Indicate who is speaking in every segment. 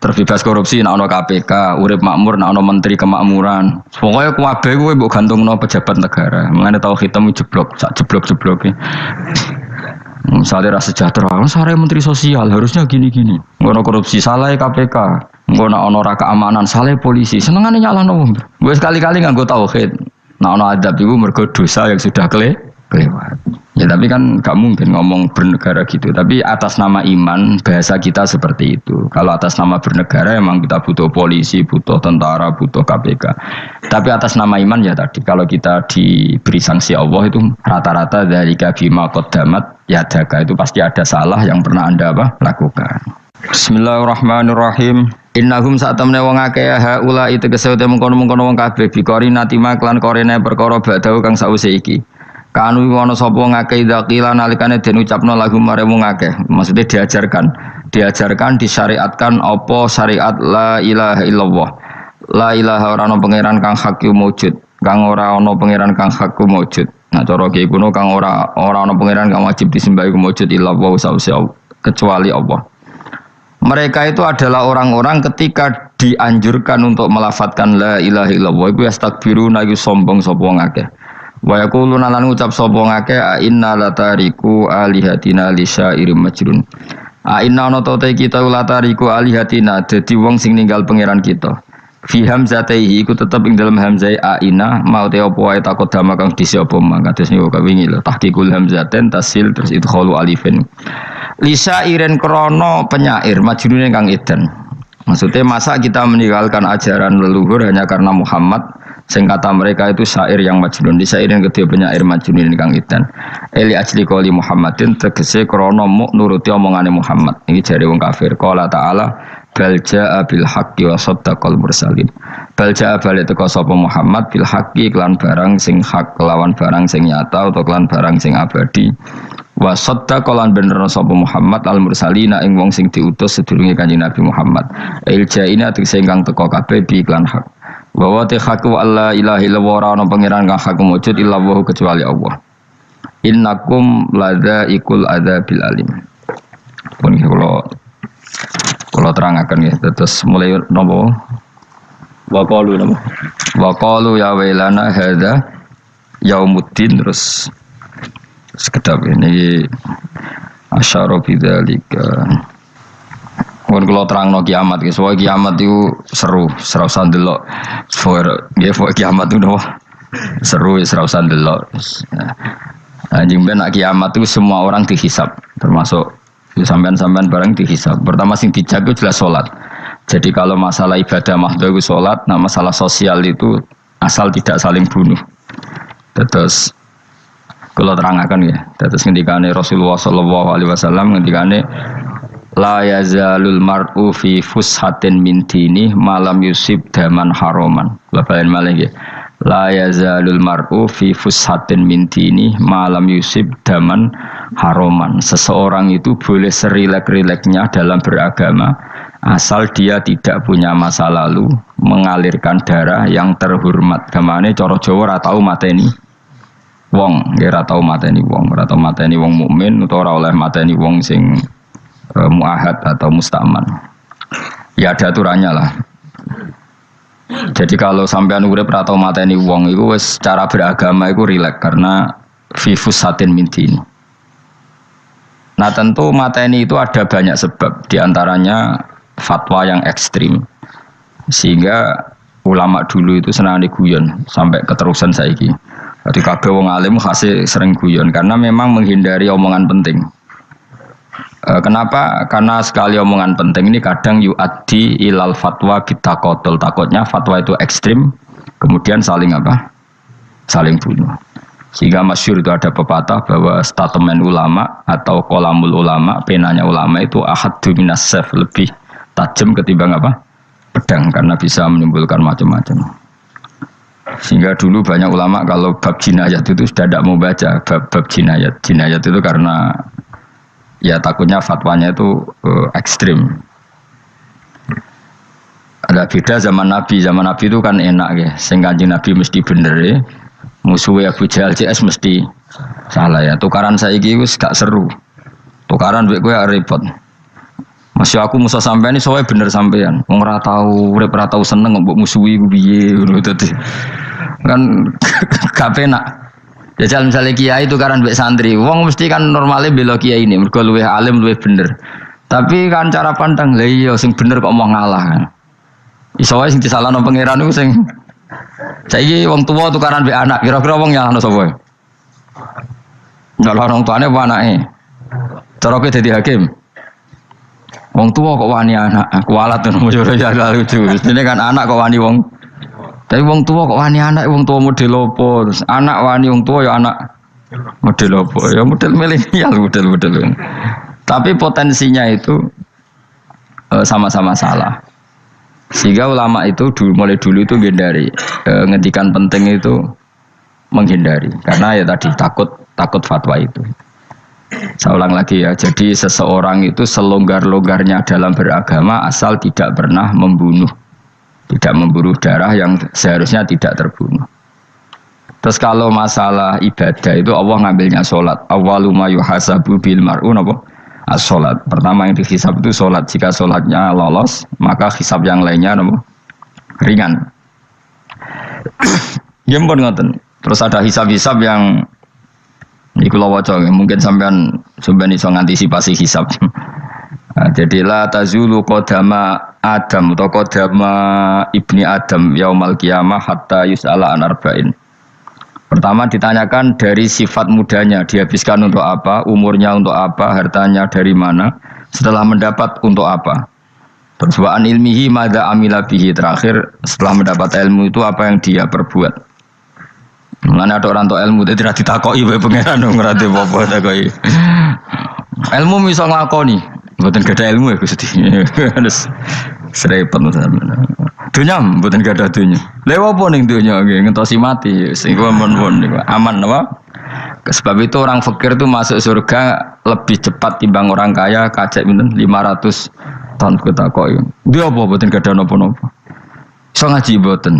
Speaker 1: terbebas korupsi nek ana KPK, urip makmur nek ana menteri kemakmuran. Pokoke kabeh kuwi mbok gantungno pejabat negara. Mengane tau hitam jeblok, sak jeblok-jebloke. Misalnya rasa sejahtera, saya menteri sosial harusnya gini-gini. Ngono korupsi salah KPK, ngono ana ora keamanan salah polisi. Senengane nyalahno wong. Gue sekali-kali nganggo tauhid. Nah ana adab iku mergo dosa yang sudah kelewat. Ya tapi kan gak mungkin ngomong bernegara gitu. Tapi atas nama iman bahasa kita seperti itu. Kalau atas nama bernegara emang kita butuh polisi, butuh tentara, butuh KPK. Tapi atas nama iman ya tadi kalau kita diberi sanksi Allah itu rata-rata dari bima qaddamat yadaka itu pasti ada salah yang pernah Anda lakukan. Bismillahirrahmanirrahim. Innahum sa'tamne wong akeh haula itu kesewte mengkono-mengkono wong kabeh bikori natima klan korene perkara badau kang sause iki. Kanu ana sapa ngakeh dzakila nalikane den ucapno lagu mare wong akeh. Maksudnya diajarkan disyariatkan apa syariat la ilaha illallah. La ilaha ora ana pangeran kang hak wujud, kang ora ana pangeran kang hak wujud. Nah cara iki kuno kang ora ana pangeran kang wajib disembah iku wujud illallah sause kecuali Allah. Mereka itu adalah orang-orang ketika dianjurkan untuk melafadzkan la ilaha illallah iku yastakbiruna iku sombong sapa ngakeh. Wa yaquluna lan ngucap sapa ngakeh inna latariku alihatina lisairim majrun. Inna ana te kita latariku alihatina dadi wong sing ninggal pangeran kita. Fi hamzatihi iku tetep ing dalam hamzah aina mau te apa wae takut dama kang disi apa mang kados niku kawingi lho tahqiqul hamzaten tasil terus idkhalu alifin. Lisa iren krono penyair majnune kang edan. Maksudnya masa kita meninggalkan ajaran leluhur hanya karena Muhammad sing kata mereka itu syair yang majnun. Lisa iren kedua penyair majnune kang edan. Eli ajli qouli Muhammadin tegese krono muk nuruti omongane Muhammad. Iki jare wong kafir. Qala ta'ala bal jaa bil haqqi wa saddaqal mursalin. Bal jaa balik teko sapa Muhammad bil haqqi kelan barang sing hak kelawan barang sing nyata utawa kelan barang sing abadi. Wa saddaqalan bener sapa Muhammad al mursalina ing wong sing diutus sedurunge Kanjeng Nabi Muhammad. Il jaina tegese ingkang teko kabeh bi iklan hak. Wa wa haqqu alla ilaha illallah ana pangeran kang hak wujud illallah kecuali Allah. Innakum ladzaiqul adzabil alim. Pun kalau terangkan ya, terus mulai nopo, waqalu ya wailana hadza yaumuddin terus sekedap ini asyara bidzalika. Mun kula terangno kiamat ki, soal kiamat itu seru, serausan delok. Nggih, kiamat itu nopo? Seru ya serausan delok. Anjing ben kiamat itu semua orang dihisab, termasuk sampean-sampean barang dihisab. Pertama sing dijaga jelas salat. Jadi kalau masalah ibadah mahdhu itu salat, nah masalah sosial itu asal tidak saling bunuh. Terus kalau terangkan ya, terus ngendikane Rasulullah sallallahu alaihi wasallam ngendikane la yazalul mar'u fi fushatin min dini malam yusib daman haraman. Bapak malih nggih. La yazalul mar'u fi fushatin min dini malam yusib daman haroman. Seseorang itu boleh serilek-rileknya dalam beragama asal dia tidak punya masa lalu mengalirkan darah yang terhormat. Kamane cara Jawa ora tau mateni wong, ora tau mateni wong, ora tau mateni wong mukmin utawa ora oleh mateni wong sing muahad atau mustaman. Ya ada aturannya lah. Jadi kalau sampean urip ora tau mateni wong iku wis cara beragama iku rilek karena fifus satin mintin. Nah tentu mateni itu ada banyak sebab, diantaranya fatwa yang ekstrim, sehingga ulama dulu itu senang diguyon sampai keterusan saiki. Jadi kabeh wong alim khase sering guyon karena memang menghindari omongan penting. Kenapa? Karena sekali omongan penting ini kadang yu'addi ilal fatwa bitaqatul. Takutnya fatwa itu ekstrim, kemudian saling apa? Saling bunuh. Sehingga masyhur itu ada pepatah bahwa statement ulama atau kolamul ulama, penanya ulama itu ahaddu minas sayf, lebih tajam ketimbang apa? Pedang, karena bisa menimbulkan macam-macam. Sehingga dulu banyak ulama kalau bab jinayat itu sudah tidak mau baca bab jinayat. Jinayat itu karena ya takutnya fatwanya itu ekstrim. Ada beda zaman Nabi itu kan enak ya. Sing Kanjeng Nabi mesti bener ya. Musuhnya Abu Jahal CS mesti salah ya. Tukaran saiki wis gak seru. Tukaran duit gue repot. Masih aku musuh sampean ini soalnya bener sampean. Wong ora tau urip ora tau seneng mbok musuhi ku piye ngono dadi. Kan gak penak. Jajal misalnya kiai itu kan mbek santri, wong mesti kan normalnya bela kiai ini, mergo luwih alim luwih bener. Tapi kan cara pandang lha iya sing bener kok mau ngalah kan. Iso wae sing disalahno pangeran iku sing saiki wong tuwa tukaran mbek anak, kira-kira wong nyalahno sapa? Nyalahno wong tuane apa anake? Cara kowe dadi hakim. Wong tua kok wani anak, kualat tuh nomor ya lucu. Ini kan anak kok wani wong. Tapi wong tua kok wani anak, wong tua model opo. Terus anak wani wong tua ya anak model opo. Ya model milenial model. Tapi potensinya itu sama-sama salah. Sehingga ulama itu mulai dulu itu menghindari ngendikan penting itu menghindari. Karena ya tadi takut fatwa itu. Saya ulang lagi ya, jadi seseorang itu selonggar-longgarnya dalam beragama asal tidak pernah membunuh, tidak membunuh darah yang seharusnya tidak terbunuh. Terus kalau masalah ibadah itu Allah ngambilnya sholat. Awwalu ma yuhasabu bil mar'u apa? As-sholat. Pertama yang dihisab itu sholat. Jika sholatnya lolos, maka hisab yang lainnya apa? Ringan. Ya pun ngoten. Terus ada hisab-hisab yang iku lho waca mungkin sampean iso ngantisipasi hisab. Jadi la tazulu qadama Adam atau qadama ibni Adam yaumal qiyamah hatta yus'ala an arba'in. Pertama ditanyakan dari sifat mudanya dihabiskan untuk apa, umurnya untuk apa, hartanya dari mana, setelah mendapat untuk apa. Terus wa an ilmihi madza amila bihi, terakhir setelah mendapat ilmu itu apa yang dia perbuat. Mulane ada orang tua ilmu itu tidak ditakoki wae pangeran ngerti apa takoki. Ilmu iso nglakoni, mboten gadah ilmu ya Gusti. Terus serepet sampeyan. Dunya mboten gadah dunya. Lha apa ning dunya nggih ngentosi mati sing aman niku. Aman napa? Sebab itu orang fakir itu masuk surga lebih cepat timbang orang kaya kacek pinten 500 tahun ketakoki. Dia apa mboten gadah napa-napa. Iso ngaji mboten.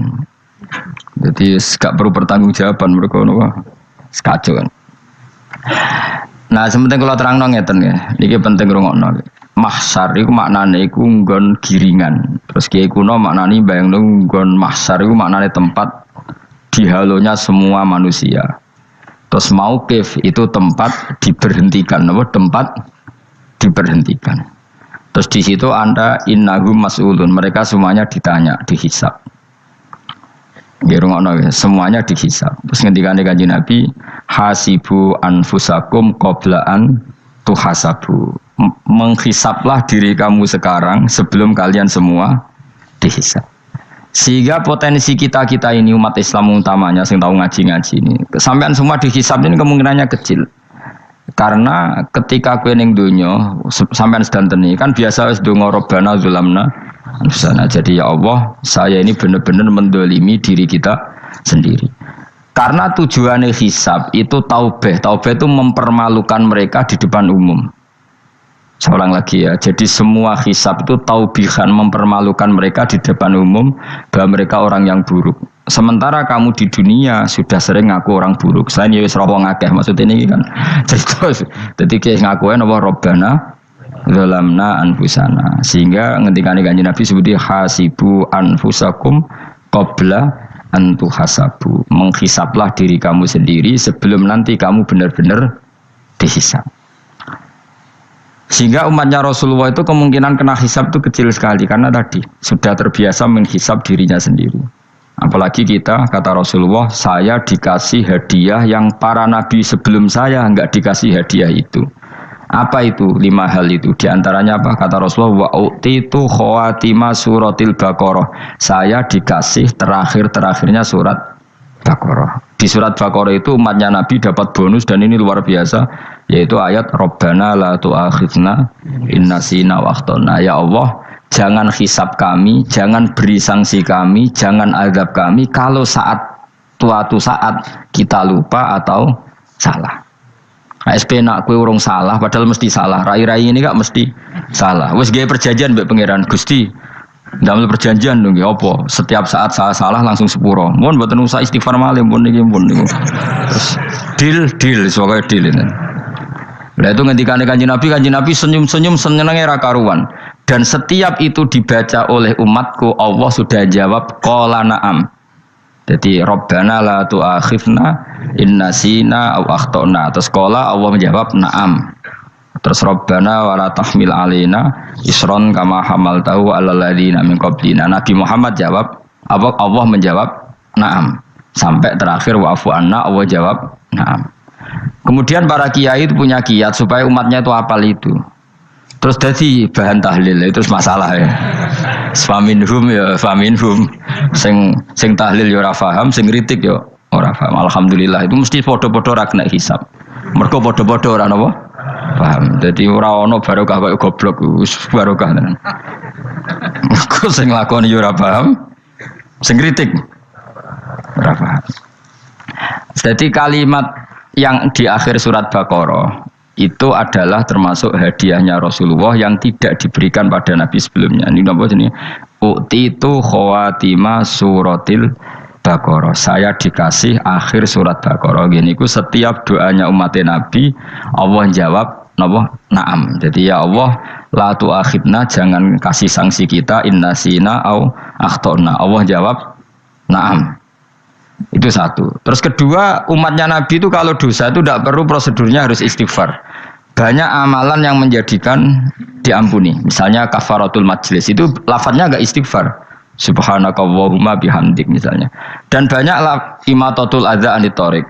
Speaker 1: Jadi gak perlu pertanggungjawaban mereka napa sekacau kan. Nah, sementing kalau terang ngeten ya. Niki penting rungokno. Mahsyar iku maknane iku nggon giringan. Terus kiai kuno maknane bayangno nggon mahsyar iku maknane tempat dihalonya semua manusia. Terus mauqif itu tempat diberhentikan, napa tempat diberhentikan. Terus di situ Anda innahum mas'ulun, mereka semuanya ditanya, dihisab. Semuanya dihisab. Terus ngendikane Kanjeng Nabi, hasibu anfusakum qabla an tuhasabu. Menghisablah diri kamu sekarang sebelum kalian semua dihisab. Sehingga potensi kita ini umat Islam utamanya sing tahu ngaji-ngaji ini, sampean semua dihisab ini kemungkinannya kecil. Karena ketika kowe ning donya sampean sedanteni kan biasa wis donga Rabbana zulamna anfusana. Jadi ya Allah, saya ini benar-benar mendolimi diri kita sendiri. Karena tujuannya hisab itu taubah. Taubah itu mempermalukan mereka di depan umum. Saya ulang lagi ya. Jadi semua hisab itu taubihan, mempermalukan mereka di depan umum bahwa mereka orang yang buruk. Sementara kamu di dunia sudah sering ngaku orang buruk. Saya ini wis roh wong akeh maksudnya ini kan. Jadi kayak ngakuin apa Rabbana zalamna anfusana. Sehingga ngendikane Kanjeng Nabi sebuti hasibu anfusakum qabla an tuhasabu. Menghisablah diri kamu sendiri sebelum nanti kamu benar-benar dihisab. Sehingga umatnya Rasulullah itu kemungkinan kena hisab itu kecil sekali karena tadi sudah terbiasa menghisab dirinya sendiri. Apalagi kita, kata Rasulullah, saya dikasih hadiah yang para nabi sebelum saya enggak dikasih hadiah itu. Apa itu? 5 hal itu. Di antaranya apa? Kata Rasulullah, wa utitu khawatima suratil Baqarah. Saya dikasih terakhir-terakhirnya surat Baqarah. Di surat Baqarah itu umatnya Nabi dapat bonus dan ini luar biasa, yaitu ayat Rabbana la tu'akhidna in nasina wa akhtana. Ya Allah, jangan hisab kami, jangan beri sanksi kami, jangan azab kami kalau suatu saat kita lupa atau salah. SP nak kue urung salah, padahal mesti salah. Rai-rai ini gak mesti salah. Wes gaya perjanjian mbek pangeran Gusti. Dalam perjanjian dong, ya apa? Setiap saat salah langsung sepuro. Mohon buatan usaha istighfar malih, mohon niki. Terus deal, soalnya deal ini. Lah itu ngendikane Kanjeng Nabi senyum-senyum senenge ra karuan. dan setiap itu dibaca oleh umatku Allah sudah jawab qala na'am. Jadi Rabbana la tu'akhifna in nasina aw akhtana. Terus qala Allah menjawab na'am. Terus Rabbana wa la tahmil alaina isron kama hamaltahu 'alal ladzina min qablina. Nabi Muhammad jawab, Allah menjawab na'am. Sampai terakhir wa'fu anna, Allah jawab na'am. Kemudian para kiai itu punya kiat supaya umatnya itu hafal itu. Terus jadi bahan tahlil itu masalah ya. Faminhum ya faminhum. Sing tahlil ya ora paham, sing kritik ya ora paham. Alhamdulillah itu mesti padha-padha ra kena hisab. Mergo padha-padha ora napa? Paham. Dadi ora ana barokah kaya goblok wis barokah tenan. Mergo sing lakoni ya ora paham, sing kritik ora paham. Jadi kalimat yang di akhir surat Baqarah itu adalah termasuk hadiahnya Rasulullah yang tidak diberikan pada Nabi sebelumnya. Ini apa ini? U'titu khawatima suratil Baqarah. Saya dikasih akhir surat Baqarah. Gini ku setiap doanya umat Nabi Allah jawab napa? Na'am. Jadi ya Allah la tu'akhidna, jangan kasih sanksi kita innasina au akhtona. Allah jawab na'am. Itu satu. Terus kedua, umatnya Nabi itu kalau dosa itu tidak perlu prosedurnya harus istighfar. Banyak amalan yang menjadikan diampuni. Misalnya kafaratul majlis itu lafadznya enggak istighfar. Subhanakallahumma bihamdik misalnya. Dan banyak imatatul adza anit thariq.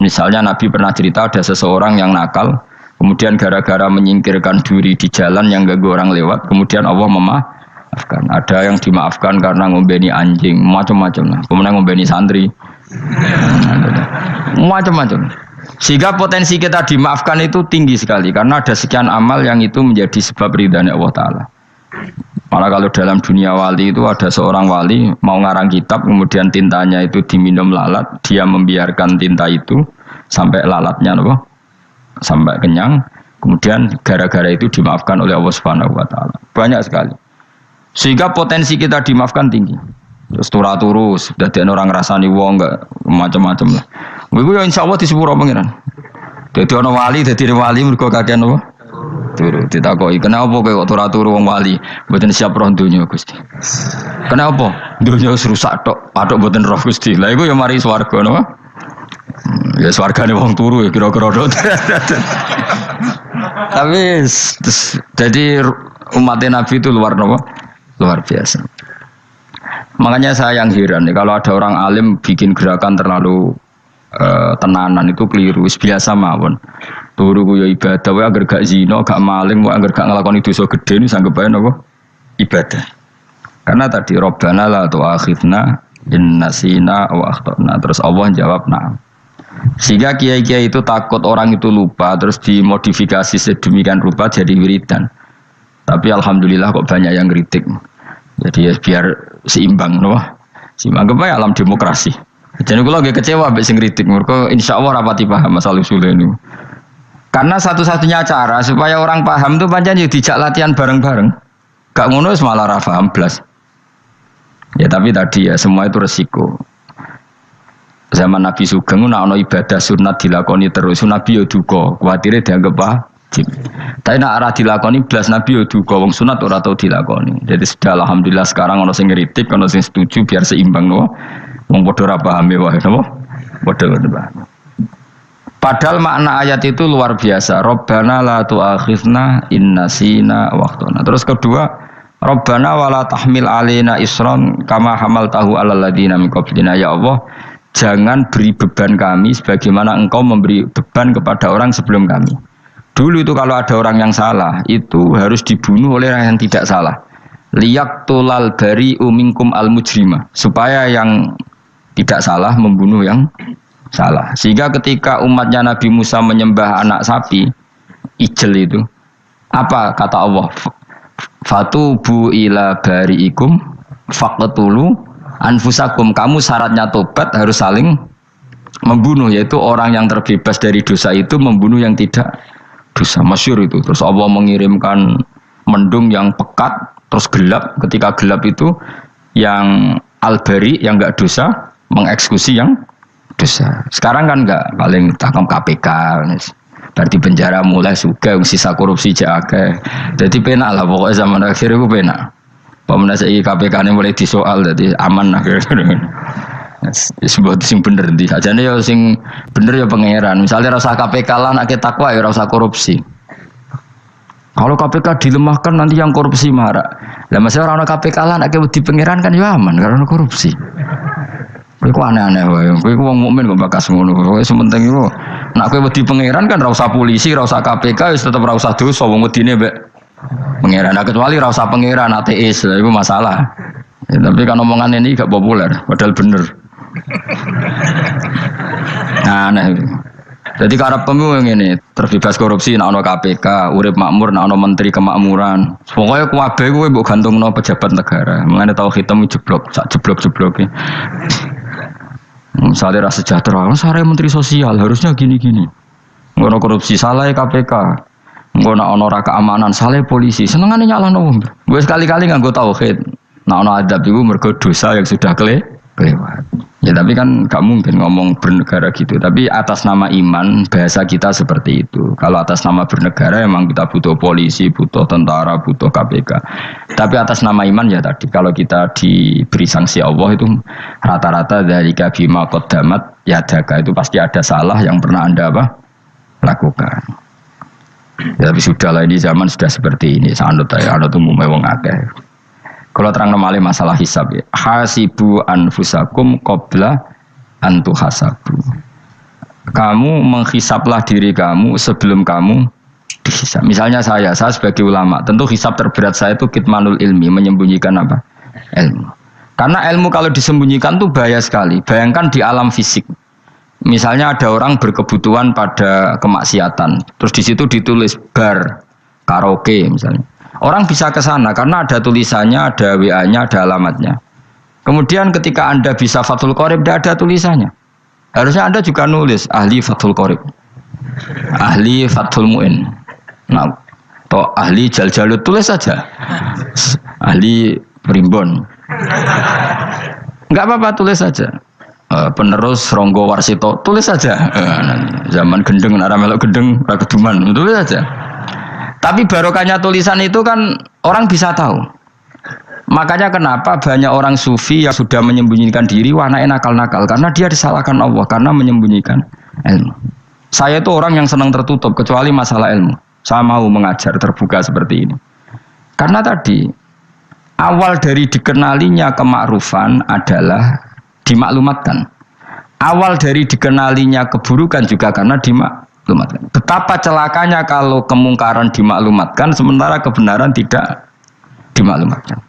Speaker 1: Misalnya Nabi pernah cerita ada seseorang yang nakal, kemudian gara-gara menyingkirkan duri di jalan yang ganggu orang lewat, kemudian Allah memaafkan. Ada yang dimaafkan karena ngombeni anjing, macam-macam lah. Kemudian ngombeni santri, macam-macam. Sehingga potensi kita dimaafkan itu tinggi sekali karena ada sekian amal yang itu menjadi sebab ridhanya Allah Ta'ala. Malah kalau dalam dunia wali itu ada seorang wali mau ngarang kitab, kemudian tintanya itu diminum lalat, dia membiarkan tinta itu sampai lalatnya sampai kenyang, kemudian gara-gara itu dimaafkan oleh Allah Subhanahu wa Ta'ala. Banyak sekali. Sehingga potensi kita dimaafkan tinggi. Terus turu sudah ada orang rasani wong enggak macam-macam lah. Iku ya insyaallah disepuro pangeran. Dadi ana wali, dadi wali mergo kakean apa? Turu ditakoki, "Kenapa kowe kok turu wong wali? Mboten siap roh donya, Gusti." "Kenapa? Donya wis rusak tok, patok mboten roh Gusti." Lah iku ya mari swarga napa? Ya swargane wong turu ya kira-kira tok. Tapi jadi umat Nabi itu luar biasa. Makanya saya yang heran nih, kalau ada orang alim bikin gerakan terlalu tenanan itu keliru. Biasa mawon. Turu ku ya ibadah, wae agar gak zina, gak maling, wae agar gak nglakoni dosa gedhe niku sanggep bae napa? Ibadah. Karena tadi Rabbana la tu'akhidna in nasina wa akhtana. Terus Allah jawab na'am. Sehingga kiai-kiai itu takut orang itu lupa, terus dimodifikasi sedemikian rupa jadi wiridan. Tapi alhamdulillah kok banyak yang kritik. Jadi ya biar seimbang, loh. Seimbang apa ya alam demokrasi. Jadi kalau lagi kecewa ambek sing kritik, mergo insyaallah rapati paham masalah usul ini. Karena satu-satunya cara supaya orang paham tuh pancen yo dijak latihan bareng-bareng. Gak ngono wis malah ra paham blas. Ya tapi tadi ya semua itu resiko. Zaman Nabi Sugeng ana ibadah sunat dilakoni terus, Nabi yo duka, kuwatire dianggap wajib. Tapi nek ora dilakoni blas Nabi yo duka, wong sunat ora tau dilakoni. Jadi sudah alhamdulillah sekarang ana sing ngritik, ana sing setuju biar seimbang no. Wong padha ora paham wae napa? Padha paham. Padahal makna ayat itu luar biasa. Rabbana la tu'akhidna in nasina wa akhtana. Terus kedua, Rabbana wala tahmil alaina isron kama hamaltahu 'alal ladzina min qablina. Ya Allah, jangan beri beban kami sebagaimana Engkau memberi beban kepada orang sebelum kami. Dulu itu kalau ada orang yang salah, itu harus dibunuh oleh orang yang tidak salah. Liyaqtulal bari'u minkum al-mujrima. Supaya yang tidak salah membunuh yang salah. Sehingga ketika umatnya Nabi Musa menyembah anak sapi, ijel itu, apa kata Allah? Fatubu ila bari'ikum faqtulu anfusakum. Kamu syaratnya tobat harus saling membunuh, yaitu orang yang terbebas dari dosa itu membunuh yang tidak dosa. Masyhur itu. Terus Allah mengirimkan mendung yang pekat, terus gelap. Ketika gelap itu yang al-bari yang enggak dosa mengeksekusi yang dosa. Sekarang kan enggak, paling tangkap KPK. Berarti penjara mulai suka sisa korupsi jake. Jadi penak lah pokoknya zaman akhir itu penak. Pemenang saya KPK ini mulai disoal jadi aman lah. Sebuah sing bener di aja nih ya sing bener ya pangeran. Misalnya rasa KPK lah nak takwa ya rasa korupsi. Kalau KPK dilemahkan nanti yang korupsi marah. Lah masih orang KPK lah nak di pangeran kan ya aman karena korupsi. Kowe aneh-aneh wae. Kowe wong mukmin kok bakas ngono. Kowe sementing iku nak kowe wedi pangeran kan ra usah polisi, ra usah KPK wis tetep ra usah dosa wong wedine mbek pangeran. Nah, kecuali ra usah pangeran ateis, lha iku masalah. Ya, tapi kan omongan ini gak populer, padahal bener. Nah, aneh. Jadi karep pemilu ngene, terbebas korupsi nek ana KPK, urip makmur nek ana menteri kemakmuran. Pokoke kabeh kowe mbok gantungno pejabat negara. Mengene tau hitam jeblok, sak jeblok-jebloke. Misalnya rasa sejahtera, saya menteri sosial harusnya gini-gini. Ngono korupsi salah KPK. Ngono ono ora keamanan salah polisi. Senengane nyalahno wong. Gue sekali-kali nganggo tauhid. Nah ono adab iku mergo dosa yang sudah kelewat. Ya tapi kan gak mungkin ngomong bernegara gitu. Tapi atas nama iman bahasa kita seperti itu. Kalau atas nama bernegara emang kita butuh polisi, butuh tentara, butuh KPK. Tapi atas nama iman ya tadi kalau kita diberi sanksi Allah itu rata-rata dari bima qaddamat yadaka itu pasti ada salah yang pernah Anda lakukan. Ya, tapi sudahlah ini zaman sudah seperti ini. Sanut ya, anut umumnya wong akeh. Kalau terang nomale masalah hisab ya. Hasibu anfusakum qabla antu hasabu. Kamu menghisablah diri kamu sebelum kamu dihisab. Misalnya saya sebagai ulama, tentu hisab terberat saya itu kitmanul ilmi, menyembunyikan apa? Ilmu. Karena ilmu kalau disembunyikan itu bahaya sekali. Bayangkan di alam fisik. Misalnya ada orang berkebutuhan pada kemaksiatan, terus di situ ditulis bar, karaoke misalnya. Orang bisa ke sana karena ada tulisannya, ada WA-nya, ada alamatnya. Kemudian ketika Anda bisa Fathul Qorib, tidak ada tulisannya. Harusnya Anda juga nulis ahli Fathul Qorib, ahli Fathul Mu'in, nah, atau ahli Jaljalut, tulis saja. Ahli Primbon. Enggak apa-apa, tulis saja. Penerus Ronggo Warsito, tulis saja. Zaman gendeng, nara melok gendeng, rakeduman, tulis saja. Tapi barokahnya tulisan itu kan orang bisa tahu. Makanya kenapa banyak orang sufi yang sudah menyembunyikan diri wanaknya nakal-nakal karena dia disalahkan Allah karena menyembunyikan ilmu. Saya itu orang yang senang tertutup kecuali masalah ilmu. Saya mau mengajar terbuka seperti ini. Karena tadi awal dari dikenalinya kemakrufan adalah dimaklumatkan. Awal dari dikenalinya keburukan juga karena dimaklumatkan. Betapa celakanya kalau kemungkaran dimaklumatkan sementara kebenaran tidak dimaklumatkan.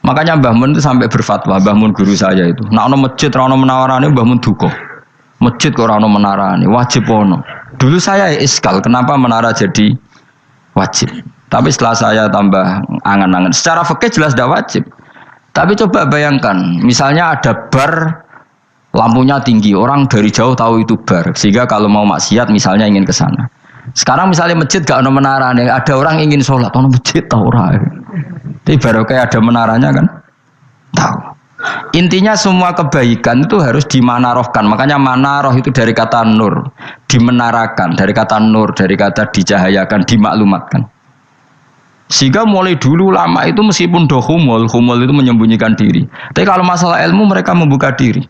Speaker 1: Makanya Mbah Mun itu sampai berfatwa, Mbah Mun guru saya itu. Nah ono masjid ora ono menarane Mbah Mun duka. Masjid kok ora ono menarane, wajib ono. Dulu saya iskal kenapa menara jadi wajib. Tapi setelah saya tambah angan-angan, secara fikih jelas tidak wajib. Tapi coba bayangkan, misalnya ada bar lampunya tinggi, orang dari jauh tahu itu bar, sehingga kalau mau maksiat misalnya ingin ke sana. Sekarang misalnya masjid gak ada menara, ada orang ingin sholat, ono masjid tahu orang. Tapi baru kayak ada menaranya kan, tahu. Intinya semua kebaikan itu harus dimanarohkan. Makanya manaroh itu dari kata nur, dimenarakan, dari kata nur, dari kata dicahayakan, dimaklumatkan. Sehingga mulai dulu lama itu meskipun humul itu menyembunyikan diri. Tapi kalau masalah ilmu mereka membuka diri.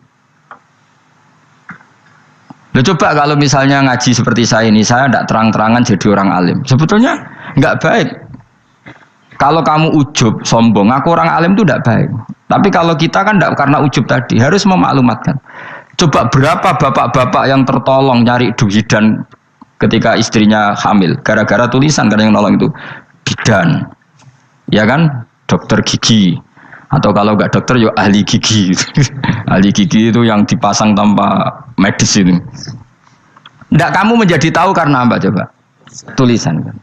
Speaker 1: Loh, coba kalau misalnya ngaji seperti saya ini, saya tidak terang-terangan jadi orang alim. Sebetulnya nggak baik. Kalau kamu ujub, sombong, aku orang alim itu tidak baik. Tapi kalau kita kan tidak karena ujub tadi, harus memaklumatkan. Coba berapa bapak-bapak yang tertolong nyari bidan ketika istrinya hamil, gara-gara tulisan karena yang nolong itu bidan, ya kan, dokter gigi. Atau kalau enggak dokter ya ahli gigi. Ahli gigi itu yang dipasang tanpa medis itu. Enggak, kamu menjadi tahu karena apa coba? Tulisan kan.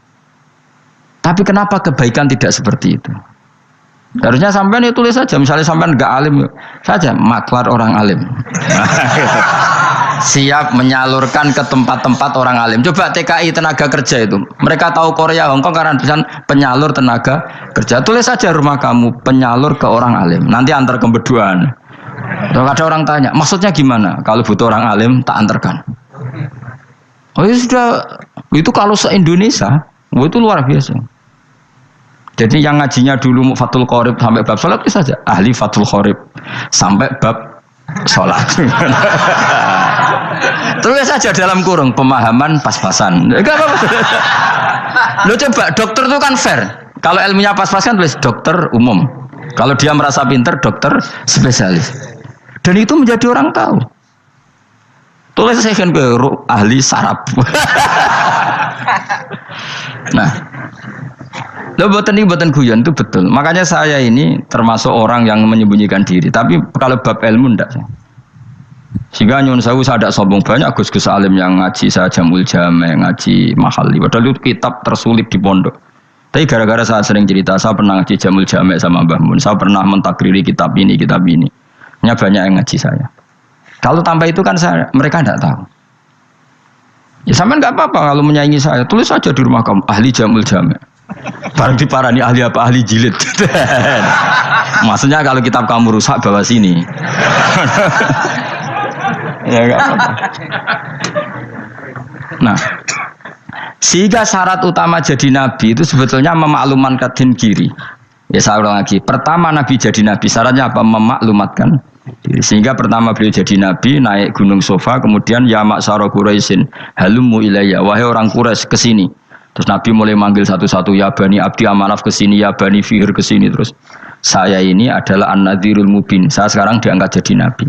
Speaker 1: Tapi kenapa kebaikan tidak seperti itu? Harusnya sampean ya tulis saja. Misalnya sampean enggak alim saja, maklar orang alim. Siap menyalurkan ke tempat-tempat orang alim. Coba TKI tenaga kerja itu. Mereka tahu Korea, Hongkong karena tulisan penyalur tenaga kerja. Tulis saja rumah kamu penyalur ke orang alim. Nanti antar ke berduaan. Kalau ada orang tanya, maksudnya gimana? Kalau butuh orang alim tak antarkan. Oh ya sudah, itu kalau se-Indonesia, itu luar biasa. Jadi yang ngajinya dulu Fathul Qorib sampai bab sholat itu saja ahli Fathul Qorib sampai bab sholat. Tulis saja dalam kurung pemahaman pas-pasan. Enggak apa-apa. Lo coba dokter itu kan fair. Kalau ilmunya pas-pasan tulis dokter umum. Kalau dia merasa pinter dokter spesialis. Dan itu menjadi orang tahu. Tulis saya kan ke ahli saraf. Nah, lo buatan guyon itu betul. Makanya saya ini termasuk orang yang menyembunyikan diri. Tapi kalau bab ilmu enggak. Sehingga nyun sewu saya ada sombong banyak Gus-Gus alim yang ngaji saya Jamul Jame, ngaji Mahali. Padahal itu kitab tersulit di pondok. Tapi gara-gara saya sering cerita, saya pernah ngaji Jamul Jame sama Mbah Mun. Saya pernah mentakriri kitab ini. Hanya banyak yang ngaji saya. Kalau tanpa itu kan mereka tidak tahu. Ya sama nggak apa-apa kalau menyaingi saya. Tulis saja di rumah kamu ahli Jamul Jame. Barang diparani ahli apa? Ahli jilid. Maksudnya kalau kitab kamu rusak bawa sini. Ya enggak apa-apa. Nah, sehingga syarat utama jadi nabi itu sebetulnya memaklumatkan diri. Ya saya ulang lagi. Pertama nabi jadi nabi syaratnya apa? Memaklumatkan diri. Sehingga pertama beliau jadi nabi naik gunung Sofa, kemudian ya maksara Quraisyin halummu ilayya, wahai orang Quraisy kesini. Terus Nabi mulai manggil satu-satu, ya Bani Abdi Amanaf kesini, ya Bani Fihr kesini. Terus saya ini adalah An-Nadhirul Mubin. Saya sekarang diangkat jadi Nabi.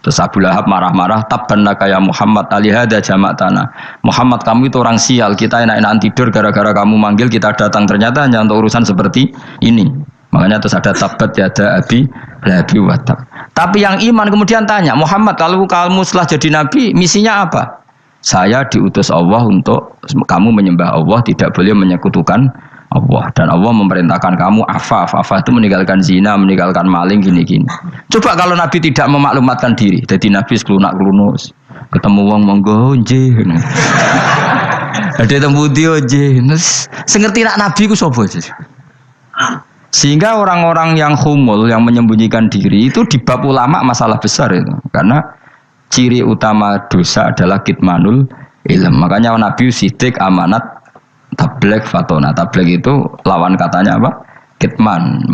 Speaker 1: Terus Abu Lahab marah-marah, tabban laka ya Muhammad, alihada jama'tana. Muhammad kamu itu orang sial, kita enak-enakan tidur gara-gara kamu manggil kita datang. Ternyata hanya untuk urusan seperti ini. Makanya terus ada tabat yada abi labi watab. Tapi yang iman kemudian tanya, Muhammad kalau kamu setelah jadi Nabi, misinya apa? Saya diutus Allah untuk kamu menyembah Allah, tidak boleh menyekutukan Allah. Dan Allah memerintahkan kamu afaf. Afaf itu meninggalkan zina, meninggalkan maling, gini-gini. Coba kalau Nabi tidak memaklumatkan diri. Jadi Nabi sekelunak-kelunus. Ketemu wong monggo nggih. Ada temu dia nggih. Sengerti nak Nabi ku sapa sih? Sehingga orang-orang yang humul, yang menyembunyikan diri itu di bab ulama masalah besar itu. Karena ciri utama dosa adalah kitmanul ilm. Makanya Nabi sidik amanat tabligh fatona. Tabligh itu lawan katanya apa? Kitman.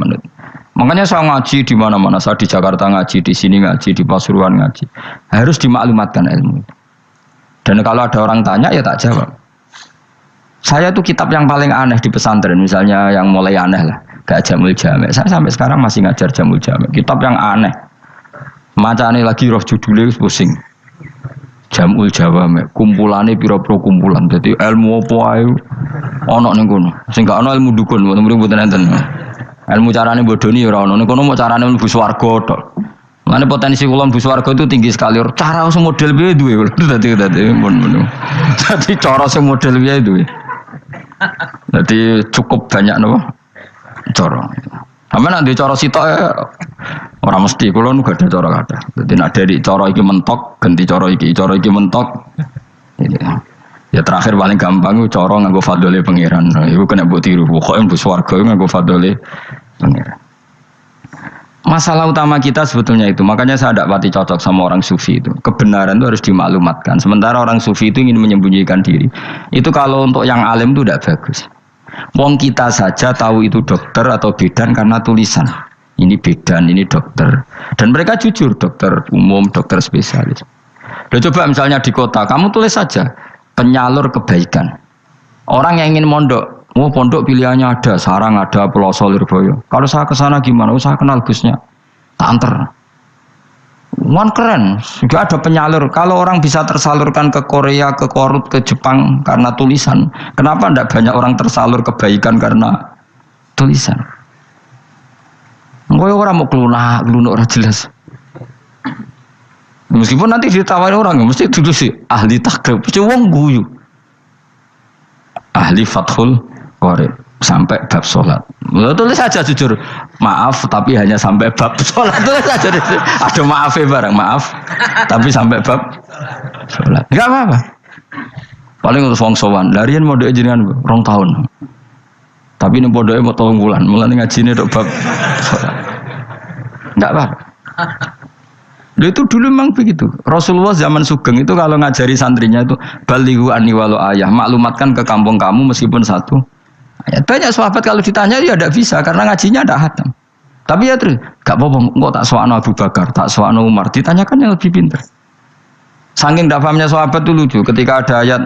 Speaker 1: Makanya saya ngaji di mana-mana. Saya di Jakarta ngaji, di sini ngaji, di Pasuruan ngaji. Harus dimaklumatkan ilmu. Dan kalau ada orang tanya ya tak jawab. Saya tuh kitab yang paling aneh di pesantren, misalnya yang mulai aneh lah, kayak Jamul Jame. Saya sampai sekarang masih ngajar Jamul Jame. Kitab yang aneh. Macane lagi roh judulnya pusing. Jamul Jawame, kumpulane pira-pira kumpulan. Dadi ilmu apa ae ana ning kono. Sing gak ana ilmu dukun, mboten enten. Ilmu carane bodoni ora ana. Ning kono mau carane mlebu swarga tok. Mane potensi kula mlebu swarga itu tinggi sekali. Cara sing model piye duwe. Dadi Dadi cara sing model piye duwe. Dadi cukup banyak napa? Cara. Sampe nek cara sitok ora mesti kula nu gak ada cara kada. Dadi nek dari cara iki mentok ganti cara iki mentok. Ya terakhir paling gampang ku cara nganggo fadhole pangeran. Iku kena mbok tiru. Pokoke mbok swarga nganggo fadhole pangeran. Masalah utama kita sebetulnya itu. Makanya saya tidak pati cocok sama orang sufi itu. Kebenaran itu harus dimaklumatkan. Sementara orang sufi itu ingin menyembunyikan diri. Itu kalau untuk yang alim itu tidak bagus. Wong kita saja tahu itu dokter atau bidan karena tulisan. Ini bidan, ini dokter. Dan mereka jujur, dokter umum, dokter spesialis. Loh, coba misalnya di kota, kamu tulis saja penyalur kebaikan. Orang yang ingin mondok, pondok pilihannya ada, Sarang ada, Pelosok Lirboyo. Kalau saya ke sana gimana? Saya kenal Gusnya. Tak anter. Wan keren, juga ada penyalur. Kalau orang bisa tersalurkan ke Korea, ke Korut, ke Jepang karena tulisan, kenapa tidak banyak orang tersalur kebaikan karena tulisan? Enggak orang mau kelunak orang jelas. Meskipun nanti ditawari orang, mesti dulu sih ahli takrib, cuma guyu, ahli Fathul Qorib. Sampai bab sholat. Tulis saja jujur, maaf tapi hanya sampai bab sholat. Tulis saja, ada maafnya barang, maaf tapi sampai bab sholat. Enggak apa-apa. Paling untuk wong sowan. Larian mau doa jenengan 2 tahun. Tapi ini bodohnya mau 3 bulan. Mulai ngaji ini untuk bab sholat. Enggak apa-apa. Loh itu dulu memang begitu. Rasulullah zaman Sugeng itu kalau ngajari santrinya itu balighu anni walau ayah, maklumatkan ke kampung kamu meskipun satu ayat. Banyak sahabat kalau ditanya ya tidak bisa karena ngajinya tidak hatam. Tapi ya terus gak apa-apa, kok tak soal Abu Bakar, tak soal Umar, ditanyakan yang lebih pintar. Saking tidak pahamnya sahabat itu lucu ketika ada ayat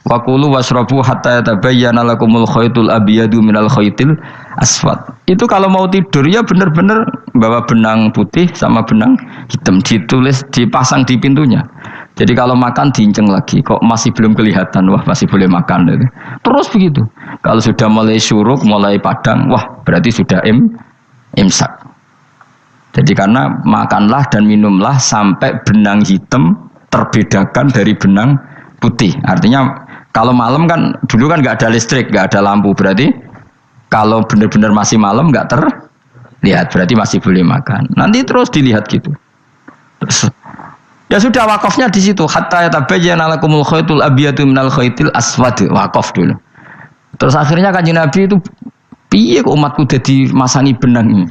Speaker 1: waqulu wasrabu hatta yatabayyana lakumul khaytul abyadu minal khaytil aswad. Itu kalau mau tidur ya benar-benar bawa benang putih sama benang hitam, ditulis dipasang di pintunya. Jadi kalau makan diinceng lagi, kok masih belum kelihatan, wah masih boleh makan. Terus begitu. Kalau sudah mulai syuruk, mulai padang, wah berarti sudah imsak. Jadi karena makanlah dan minumlah sampai benang hitam terbedakan dari benang putih. Artinya kalau malam kan dulu kan nggak ada listrik, nggak ada lampu, berarti kalau benar-benar masih malam nggak terlihat, berarti masih boleh makan. Nanti terus dilihat gitu. Terus ya sudah wakafnya di situ. Hatta yatabayyana lakumul khaytul abyadu minal khaytil aswad, wakaf dulu. Terus akhirnya Kanjeng Nabi itu piye kok umatku jadi masangi benang ini.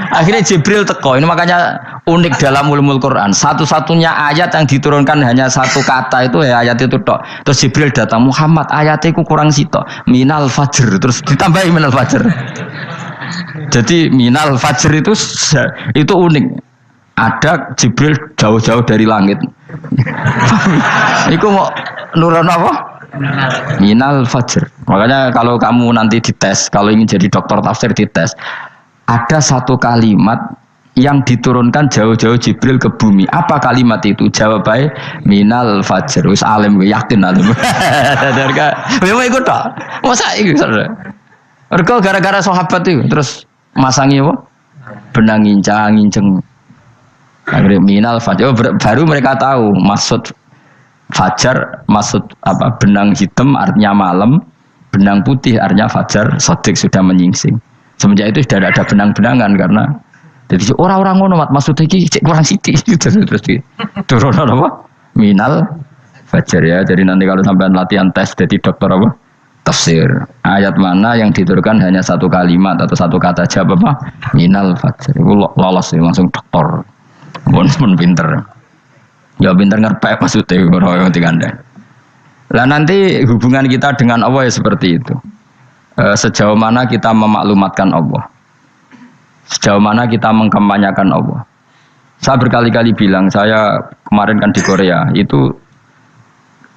Speaker 1: Akhirnya Jibril teko. Ini makanya unik dalam ulumul Quran. Satu-satunya ayat yang diturunkan hanya satu kata itu ya ayat itu tok. Terus Jibril datang, Muhammad ayatnya ku kurang sitok. Minal fajr. Terus ditambahi minal fajr. Jadi minal fajr itu unik. Ada Jibril jauh-jauh dari langit. Iku mau nurun apa? Minal fajr. Makanya kalau kamu nanti dites, kalau ingin jadi dokter tafsir dites, ada satu kalimat yang diturunkan jauh-jauh Jibril ke bumi. Apa kalimat itu? Jawabannya minal fajr. Wis alim yakin alim. Memang ikut tak? Masa ikut saudara? Mereka gara-gara sahabat itu terus masangi apa? Benang ngincang. Akhirnya minal fajr. Baru mereka tahu maksud fajar, maksud apa? Benang hitam artinya malam, benang putih artinya fajar. Sodik sudah menyingsing. Semenjak itu sudah ada benang-benangan karena jadi orang-orang ngono mat maksudnya iki kurang sithik terus turun apa? Minal fajar ya. Jadi nanti kalau sampai latihan tes jadi dokter apa? Tafsir. Ayat mana yang diturunkan hanya satu kalimat atau satu kata aja apa? Minal fajar. Itu lolos langsung dokter. Pun pinter. Ya pinter ngerpek maksudnya orang tinggal. Lah nanti hubungan kita dengan Allah ya seperti itu. Sejauh mana kita memaklumatkan Allah, sejauh mana kita mengkampanyakan Allah. Saya berkali-kali bilang, saya kemarin kan di Korea itu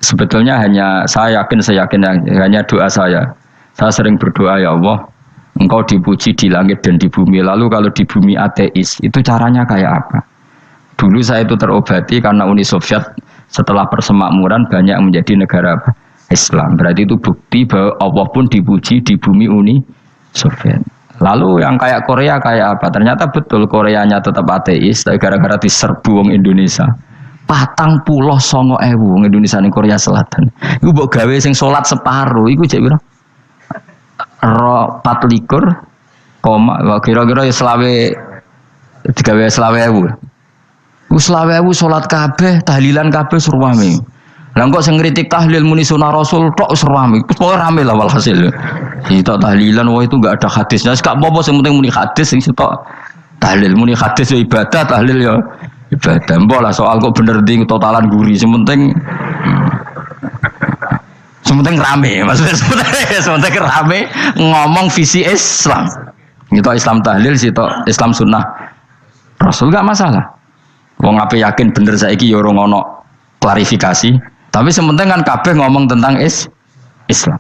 Speaker 1: sebetulnya saya yakin hanya doa saya sering berdoa, ya Allah Engkau dipuji di langit dan di bumi. Lalu kalau di bumi ateis itu caranya kayak apa? Dulu saya itu terobati karena Uni Soviet setelah persemakmuran banyak menjadi negara apa? Islam. Berarti itu bukti bahwa Allah pun dipuji di bumi Uni Soviet. Lalu yang kayak Korea kayak apa? Ternyata betul Koreanya tetap ateis, tapi gara-gara diserbu wong Indonesia. 49.000 wong Indonesia ning Korea Selatan. Iku mbok gawe sing salat separuh, iku cek pira? 24, kira-kira ya selawe digawe 20.000. Ku 20.000 salat kabeh, tahlilan kabeh surwame. Lah kok sing ngritik tahlil muni sunah Rasul tok wis rame. Pokoke rame lah walhasil. Itu tahlilan wah itu enggak ada hadisnya. Gak apa-apa sing penting muni hadis sing sitok tahlil muni hadis ya ibadah, tahlil ya ibadah. Mbok lah soal kok bener ndi totalan guri sing penting rame. Maksudnya sementing rame ngomong visi Islam. Itu Islam tahlil sitok Islam sunnah Rasul gak masalah. Wong ape yakin bener saiki ya ora ono klarifikasi. Tapi sementing kan kabeh ngomong tentang Islam.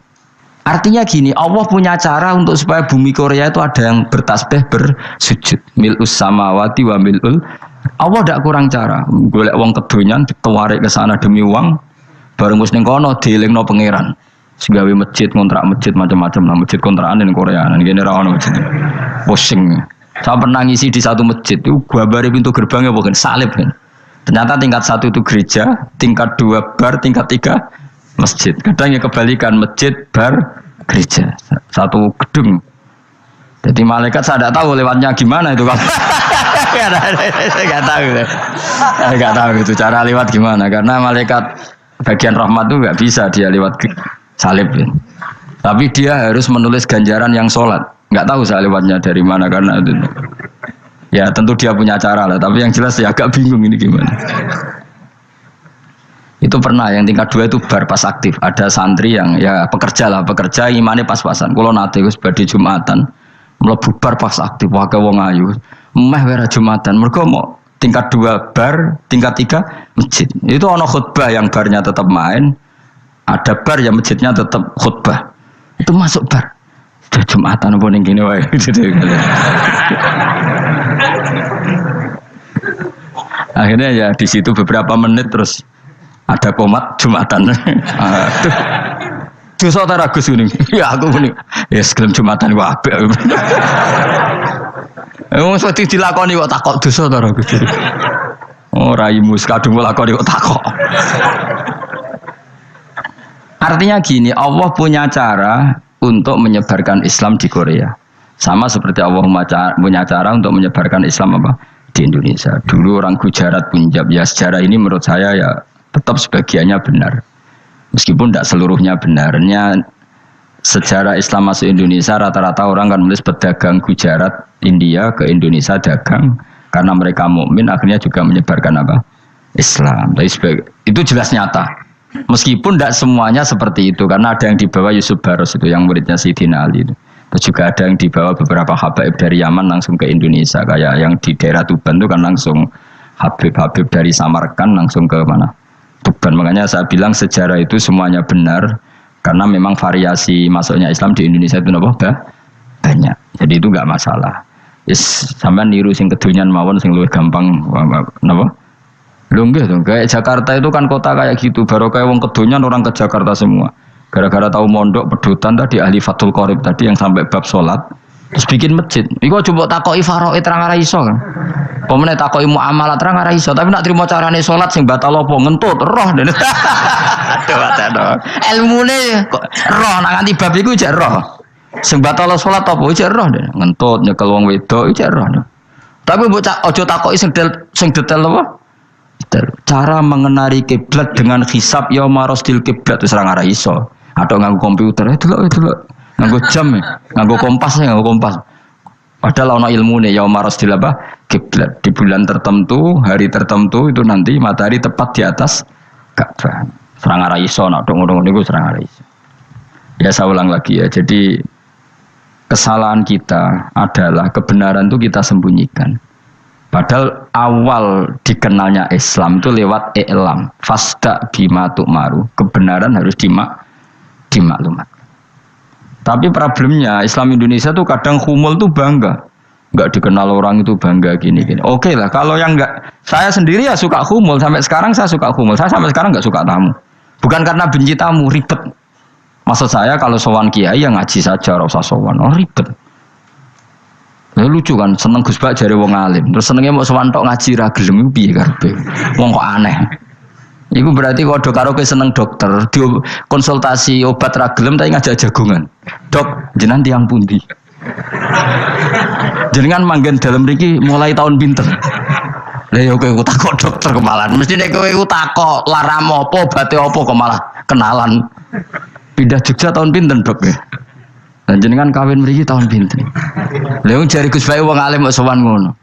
Speaker 1: Artinya gini, Allah punya cara untuk supaya bumi Korea itu ada yang bertasbih bersujud. Mil'us samawati wa mil'ul. Allah tidak kurang cara. Golek wong kedonyan ditawarik ke sana demi uang. Bareng wis ning kono dielingno pangeran. Segawe masjid, kontrak masjid macam-macam lah, masjid kontrakan ning Korea. Nang kene ra ono masjid. Pusing. Saya pernah ngisi di satu masjid itu gambare pintu gerbangnya bukan salib kan. Ternyata tingkat 1 itu gereja, tingkat 2 bar, tingkat 3 masjid. Kadang ya kebalikan, masjid, bar, gereja. Satu gedung. Jadi malaikat saya tidak tahu lewatnya gimana itu. Nggak tahu itu cara lewat gimana. Karena malaikat bagian rahmat itu nggak bisa dia lewat salib. Tapi dia harus menulis ganjaran yang sholat. Nggak tahu saya lewatnya dari mana karena itu. Ya tentu dia punya cara lah, tapi yang jelas ya agak bingung ini gimana. Itu pernah yang tingkat 2 itu bar pas aktif. Ada santri yang ya pekerja imannya pas-pasan. Kalau nate wis badhe Jumatan, mlebu bar pas aktif wae wong ayu. Meh wera Jumatan, mergo mau tingkat 2 bar, tingkat 3 masjid. Itu ana khutbah yang barnya tetap main, ada bar yang masjidnya tetap khutbah. Itu masuk bar. Jumatan apa ning kene wae. Akhirnya ya di situ beberapa menit terus ada komat Jumatan. Dosa ta Gus ini. Ya aku muni. Ya segelem Jumatan ku apik. Wong wedi dilakoni kok takok dosa ta Gus. Oh raimu kadung lakoni kok takok. Artinya gini, Allah punya cara untuk menyebarkan Islam di Korea. Sama seperti Allah punya cara untuk menyebarkan Islam apa? Di Indonesia. Dulu orang Gujarat, Punjab, ya sejarah ini menurut saya ya tetap sebagiannya benar. Meskipun tidak seluruhnya benarnya sejarah Islam masuk Indonesia rata-rata orang kan menulis pedagang Gujarat, India ke Indonesia dagang karena mereka mukmin akhirnya juga menyebarkan apa? Islam. Itu jelas nyata. Meskipun tidak semuanya seperti itu karena ada yang dibawa Yusuf Baros itu yang muridnya Sayyidina Ali itu. Terus juga ada yang dibawa beberapa habaib dari Yaman langsung ke Indonesia kayak yang di daerah Tuban itu kan langsung habib-habib dari Samarkand langsung ke mana? Tuban. Makanya saya bilang sejarah itu semuanya benar karena memang variasi masuknya Islam di Indonesia itu banyak. Jadi itu enggak masalah. Yes, sampean niru sing kedonyan mawon sing luwih gampang napa? Lho nggih to, kayak Jakarta itu kan kota kayak gitu, baru kayak wong kedonyan orang ke Jakarta semua. Gara-gara tahu mondok pedutan tadi ahli Fathul Qorib tadi yang sampai bab salat, terus bikin masjid. Iku coba takoki faraid terang ora iso kan. Pemene takoki muamalah terang ora iso, tapi nak trimo carane salat sing batal apa ngentut roh dene. Aduh. Ilmune kok roh nak nganti bab iku jek roh. Sing batal salat apa jek roh dene. Ngentut nyekel wong wedok jek roh. Tapi mbok aja takoki sing detail apa? Cara mengenali kiblat dengan hisab ya marosdil kiblat itu serang arah iso atau nganggo komputer itu nganggo jam nganggo kompas padahal ana ilmune ya marosdil apa kiblat di bulan tertentu hari tertentu itu nanti matahari tepat di atas Ka'bah serang arah iso nak ngono niku serang arah iso. Ya saya ulang lagi ya, jadi kesalahan kita adalah kebenaran itu kita sembunyikan. Padahal awal dikenalnya Islam itu lewat i'lam, fasda bima tu'maru. Kebenaran harus dimaklumat. Tapi problemnya Islam Indonesia tuh kadang humul tuh bangga. Enggak dikenal orang itu bangga gini. Oke lah, kalau yang enggak, saya sendiri ya suka humul. Sampai sekarang saya suka humul. Saya sampai sekarang enggak suka tamu. Bukan karena benci tamu, ribet. Maksud saya kalau sowan kiai ya ngaji saja, ora usah sowan. Oh ribet. Ya lucu kan, seneng Gus Bak jare wong alim. Terus senenge mau sowan tok ngaji ra gelem piye karepe. Wong kok aneh. Iku berarti kok do karo seneng dokter, konsultasi obat ra gelem tapi ngajak jagongan. Dok, jenengan tiyang pundi? Jenengan manggen dalem mriki mulai tahun pinten? Lah ya kowe takok dokter kemalan. Mesti nek kowe takok laram apa, obate apa kok malah kenalan. Pindah Jogja tahun pinten, Dok ya? Dan jenengan kawin mriki tahun pinten? Lha wong jare Gus Bae wong alim kok sowan ngono.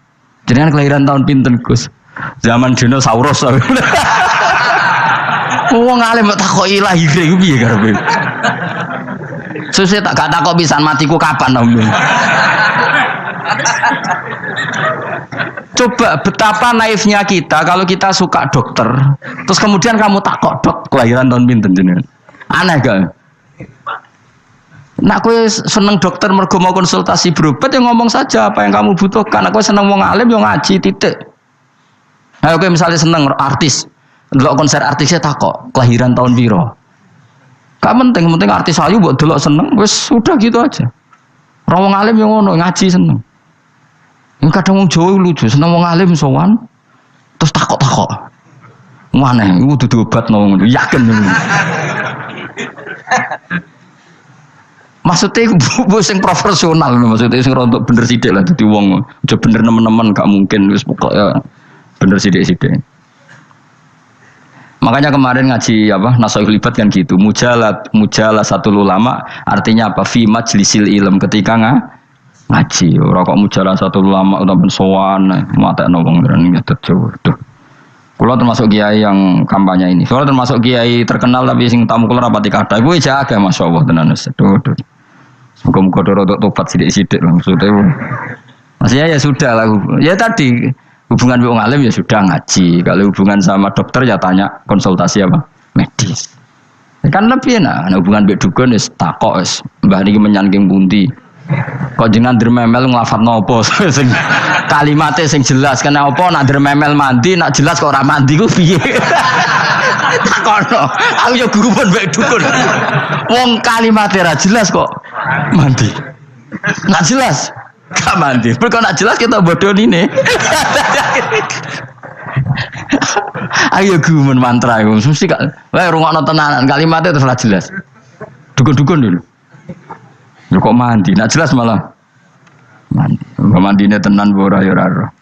Speaker 1: Jenengan kelahiran tahun pinten, Gus? Zaman dinosaurus. Wong alim kok takoki lahire iku piye karepe? Susah gak takok pisan matiku kapan Om. Coba betapa naifnya kita kalau kita suka dokter, terus kemudian kamu takok, Dok, kelahiran tahun pinten jenengan? Aneh gak? Nak kowe seneng dokter mergo mau konsultasi berobat ya ngomong saja apa yang kamu butuhkan. Nak kowe seneng wong alim yo ngaji titik. Nah kowe misalnya seneng artis, delok konser artisnya takok kelahiran tahun piro. Gak penting artis ayu mbok delok seneng wis sudah gitu aja. Ora wong alim yo ngono ngaji seneng. Yang kadang wong Jawa lucu, seneng wong alim sowan terus takok-takok. Maneh iku dudu obatno ngono, yakin. Maksudnya bu sing profesional, maksudnya sing rontok bener sidik lah, jadi wong aja bener nemen-nemen gak mungkin, wis pokoknya bener sidik-sidik. Makanya kemarin ngaji apa Nasoihul Ibad kan gitu, mujalah satu ulama artinya apa? Fi majlisil ilm ketika ngaji. Ora kok mujalah satu ulama utawa sowan matekno wong ngene nyatet Jawa. Kulo termasuk kiai yang kampanye ini. Soalnya termasuk kiai terkenal tapi sing tamu kulo rapati kathah. Iku jaga masyaallah tenan wis. Muga-muga rodok tobat sithik-sithik maksudnya. Maksudnya ya sudah lah. Ya tadi hubungan wong alim ya sudah ngaji. Kalau hubungan sama dokter ya tanya konsultasi apa? Medis. Kan lebih enak. Nah, hubungan mbek dukun wis takok wis. Mbah niki menyangking pundi? Kok jenengan dermemel nglafadzno apa sing kalimate sing jelas kena apa nak dermemel mandi nak jelas kok ora mandi ku piye takono aku ya guru pun mbek dukun wong kalimate ra jelas kok mandi nak jelas gak mandi kok nak jelas kita bodoni ne ayo guru mantra iku mesti gak wae rungokno tenanan kalimate terus ra jelas dukun-dukun dulu. Ya kok mandi, nak jelas malah mandine tenan ora ya ora.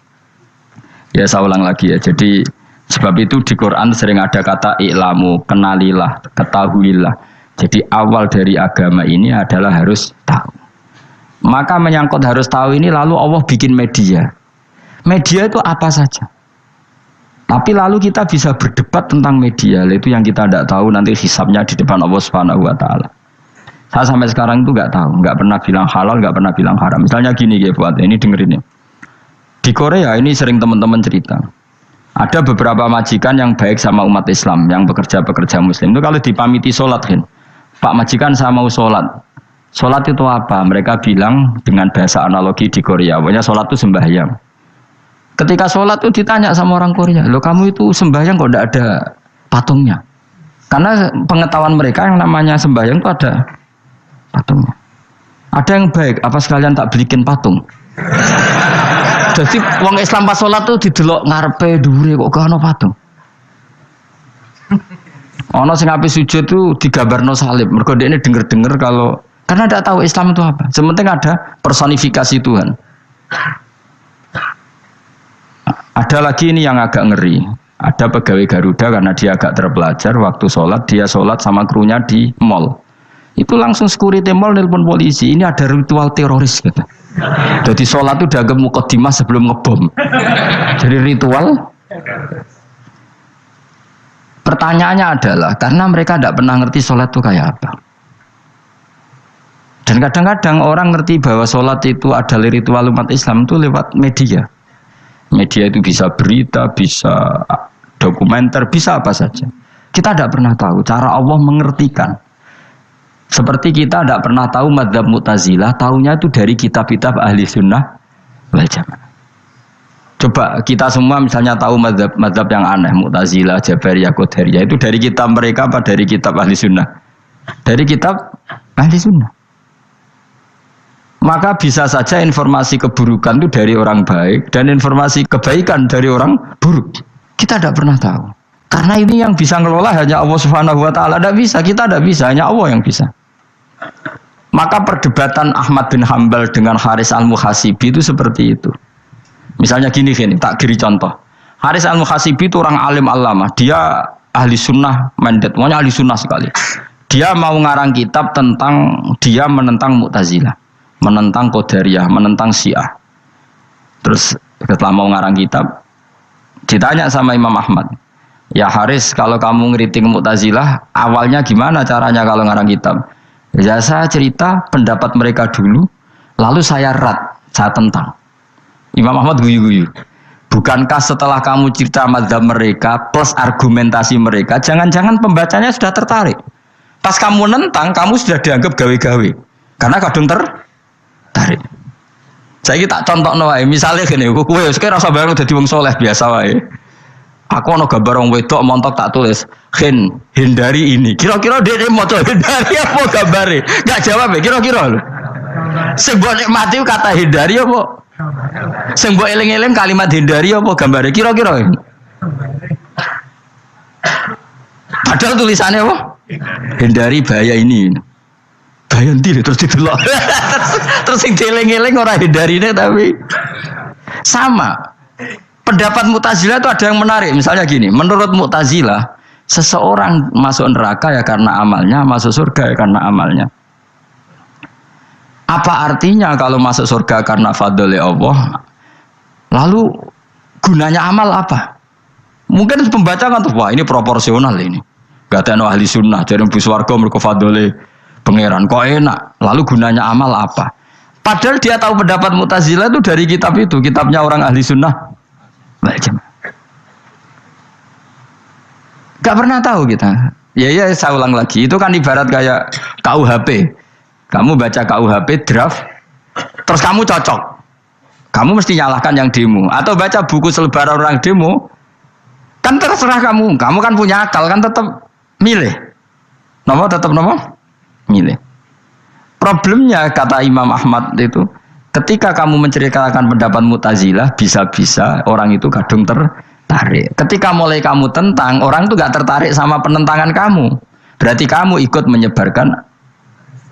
Speaker 1: Ya saya ulang lagi ya. Jadi sebab itu di Quran sering ada kata i'lamu, kenalilah, ketahuilah. Jadi awal dari agama ini adalah harus tahu. Maka menyangkut harus tahu ini lalu Allah bikin media. Media itu apa saja. Tapi lalu kita bisa berdebat tentang media, itu yang kita tidak tahu nanti hisabnya di depan Allah Subhanahu wa taala. Saya sampai sekarang itu nggak tahu, nggak pernah bilang halal, nggak pernah bilang haram. Misalnya gini ya buat ini dengerin ya. Di Korea ini sering teman-teman cerita. Ada beberapa majikan yang baik sama umat Islam, yang bekerja Muslim. Itu kalau dipamiti sholat kan, Pak majikan saya mau sholat. Sholat itu apa? Mereka bilang dengan bahasa analogi di Korea, pokoknya sholat itu sembahyang. Ketika sholat itu ditanya sama orang Korea, loh kamu itu sembahyang kok tidak ada patungnya? Karena pengetahuan mereka yang namanya sembahyang itu ada patungnya. Ada yang baik, apa sekalian tak belikin patung? Jadi wong Islam pas sholat tuh didelok ngarepe dhuwure kok gak ono patung. Ono sing ape sujud tuh digambarno salib. Mergo dekne denger-denger kalau karena tidak tahu Islam itu apa. Sementing ada personifikasi Tuhan. Ada lagi ini yang agak ngeri. Ada pegawai Garuda karena dia agak terpelajar waktu sholat dia sholat sama krunya di mall. Itu langsung security mall nelpon polisi. Ini ada ritual teroris gitu. Jadi sholat itu dianggap mukadimah sebelum ngebom. Jadi ritual. Pertanyaannya adalah karena mereka tidak pernah ngerti sholat itu kayak apa. Dan kadang-kadang orang ngerti bahwa sholat itu adalah ritual umat Islam itu lewat media. Media itu bisa berita, bisa dokumenter, bisa apa saja. Kita tidak pernah tahu cara Allah mengertikan. Seperti kita tidak pernah tahu madzhab Mu'tazilah, tahunya itu dari kitab-kitab ahli sunnah wal jamaah. Coba kita semua misalnya tahu madzhab yang aneh, Mu'tazilah, Jabariyah, Qadariyah, itu dari kitab mereka apa dari kitab ahli sunnah? Dari kitab ahli sunnah. Maka bisa saja informasi keburukan itu dari orang baik dan informasi kebaikan dari orang buruk. Kita tidak pernah tahu. Karena ini yang bisa ngelola hanya Allah Subhanahu wa taala. Tidak bisa, kita tidak bisa, hanya Allah yang bisa. Maka perdebatan Ahmad bin Hambal dengan Haris al-Muhasibi itu seperti itu. Misalnya gini, tak kiri contoh. Haris al-Muhasibi itu orang alim allamah. Dia ahli sunnah mandat, pokoknya ahli sunnah sekali. Dia mau ngarang kitab tentang dia menentang Mu'tazilah, menentang Qadariyah, menentang Syiah. Terus setelah mau ngarang kitab, ditanya sama Imam Ahmad, ya Haris, kalau kamu ngeriting Mu'tazilah, awalnya gimana caranya kalau ngarang kitab? Ya saya cerita pendapat mereka dulu, lalu saya saya tentang. Imam Ahmad guyu-guyu. Bukankah setelah kamu cerita mazhab mereka plus argumentasi mereka, jangan-jangan pembacanya sudah tertarik. Pas kamu nentang, kamu sudah dianggap gawe-gawe. Karena kadung tertarik. Saya tak contoh wae, misalnya gini, kowe sekarang rasa bareng dadi wong soleh biasa wae. Aku ana gambar wong wedok montok tak tulis, hindari ini. Kira-kira dia maca hindari apa gambare? Enggak jawab ya, kira-kira lho. Sing mbok nikmati kata hindari apa? Sing mbok eling-eling kalimat hindari apa gambare? Kira-kira. Padahal tulisannya apa? Hindari bahaya ini. Bahaya ndi terus didelok. Terus sing dieling-eling ora hindarine tapi sama. Pendapat Mu'tazilah itu ada yang menarik. Misalnya gini, menurut Mu'tazilah, seseorang masuk neraka ya karena amalnya, masuk surga ya karena amalnya. Apa artinya kalau masuk surga karena fadlnya Allah? Lalu gunanya amal apa? Mungkin pembaca kan tuh, wah ini proporsional ini. Gak ada ahli sunnah, jadi bus warga mereka fadlnya pangeran. Kok enak? Lalu gunanya amal apa? Padahal dia tahu pendapat Mu'tazilah itu dari kitab itu, kitabnya orang ahli sunnah. Gak pernah tahu kita. Ya saya ulang lagi, itu kan ibarat kayak KUHP. Kamu baca KUHP draft, terus kamu cocok. Kamu mesti nyalahkan yang demo. Atau baca buku selebaran orang demo, kan terserah kamu. Kamu kan punya akal, kan tetap milih. Tetap milih. Problemnya kata Imam Ahmad itu, ketika kamu menceritakan pendapat Mu'tazilah, bisa-bisa orang itu kadung tertarik. Ketika mulai kamu tentang, orang itu gak tertarik sama penentangan kamu. Berarti kamu ikut menyebarkan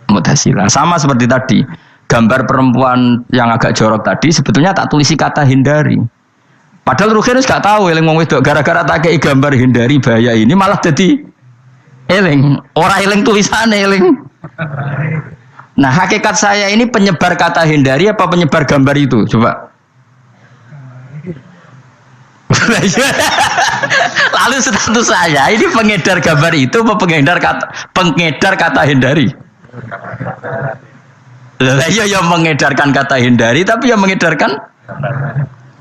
Speaker 1: Mu'tazilah. Sama seperti tadi, gambar perempuan yang agak jorok tadi sebetulnya tak tulisi kata hindari. Padahal Rukinus gak tahu eling wong wedok gara-gara tak kei gambar hindari bahaya ini malah jadi eling. Ora eling tulisane eling. Nah, hakikat saya ini penyebar kata hindari apa penyebar gambar itu? Coba. Lalu status saya ini pengedar gambar itu apa pengedar kata hindari? Lah iya yang mengedarkan kata hindari tapi yang mengedarkan.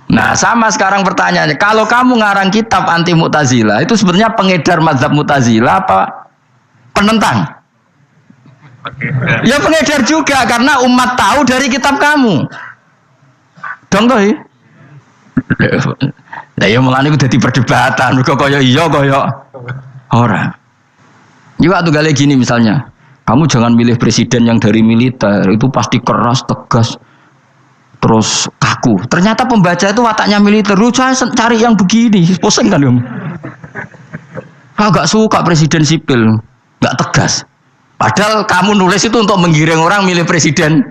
Speaker 1: Nah, sama sekarang pertanyaannya, kalau kamu ngarang kitab anti Mu'tazilah itu sebenarnya pengedar mazhab Mu'tazilah apa penentang? Ya pengedar juga karena umat tahu dari kitab kamu. Dong toh. Lah ya mulane ku dadi perdebatan, mergo kaya iya kaya ora. Juga tuh gale gini misalnya. Kamu jangan milih presiden yang dari militer, itu pasti keras, tegas, terus kaku. Ternyata pembaca itu wataknya militer. Lu cari yang begini, pusing kan kamu. Agak suka presiden sipil, nggak tegas. Padahal kamu nulis itu untuk menggiring orang milih presiden.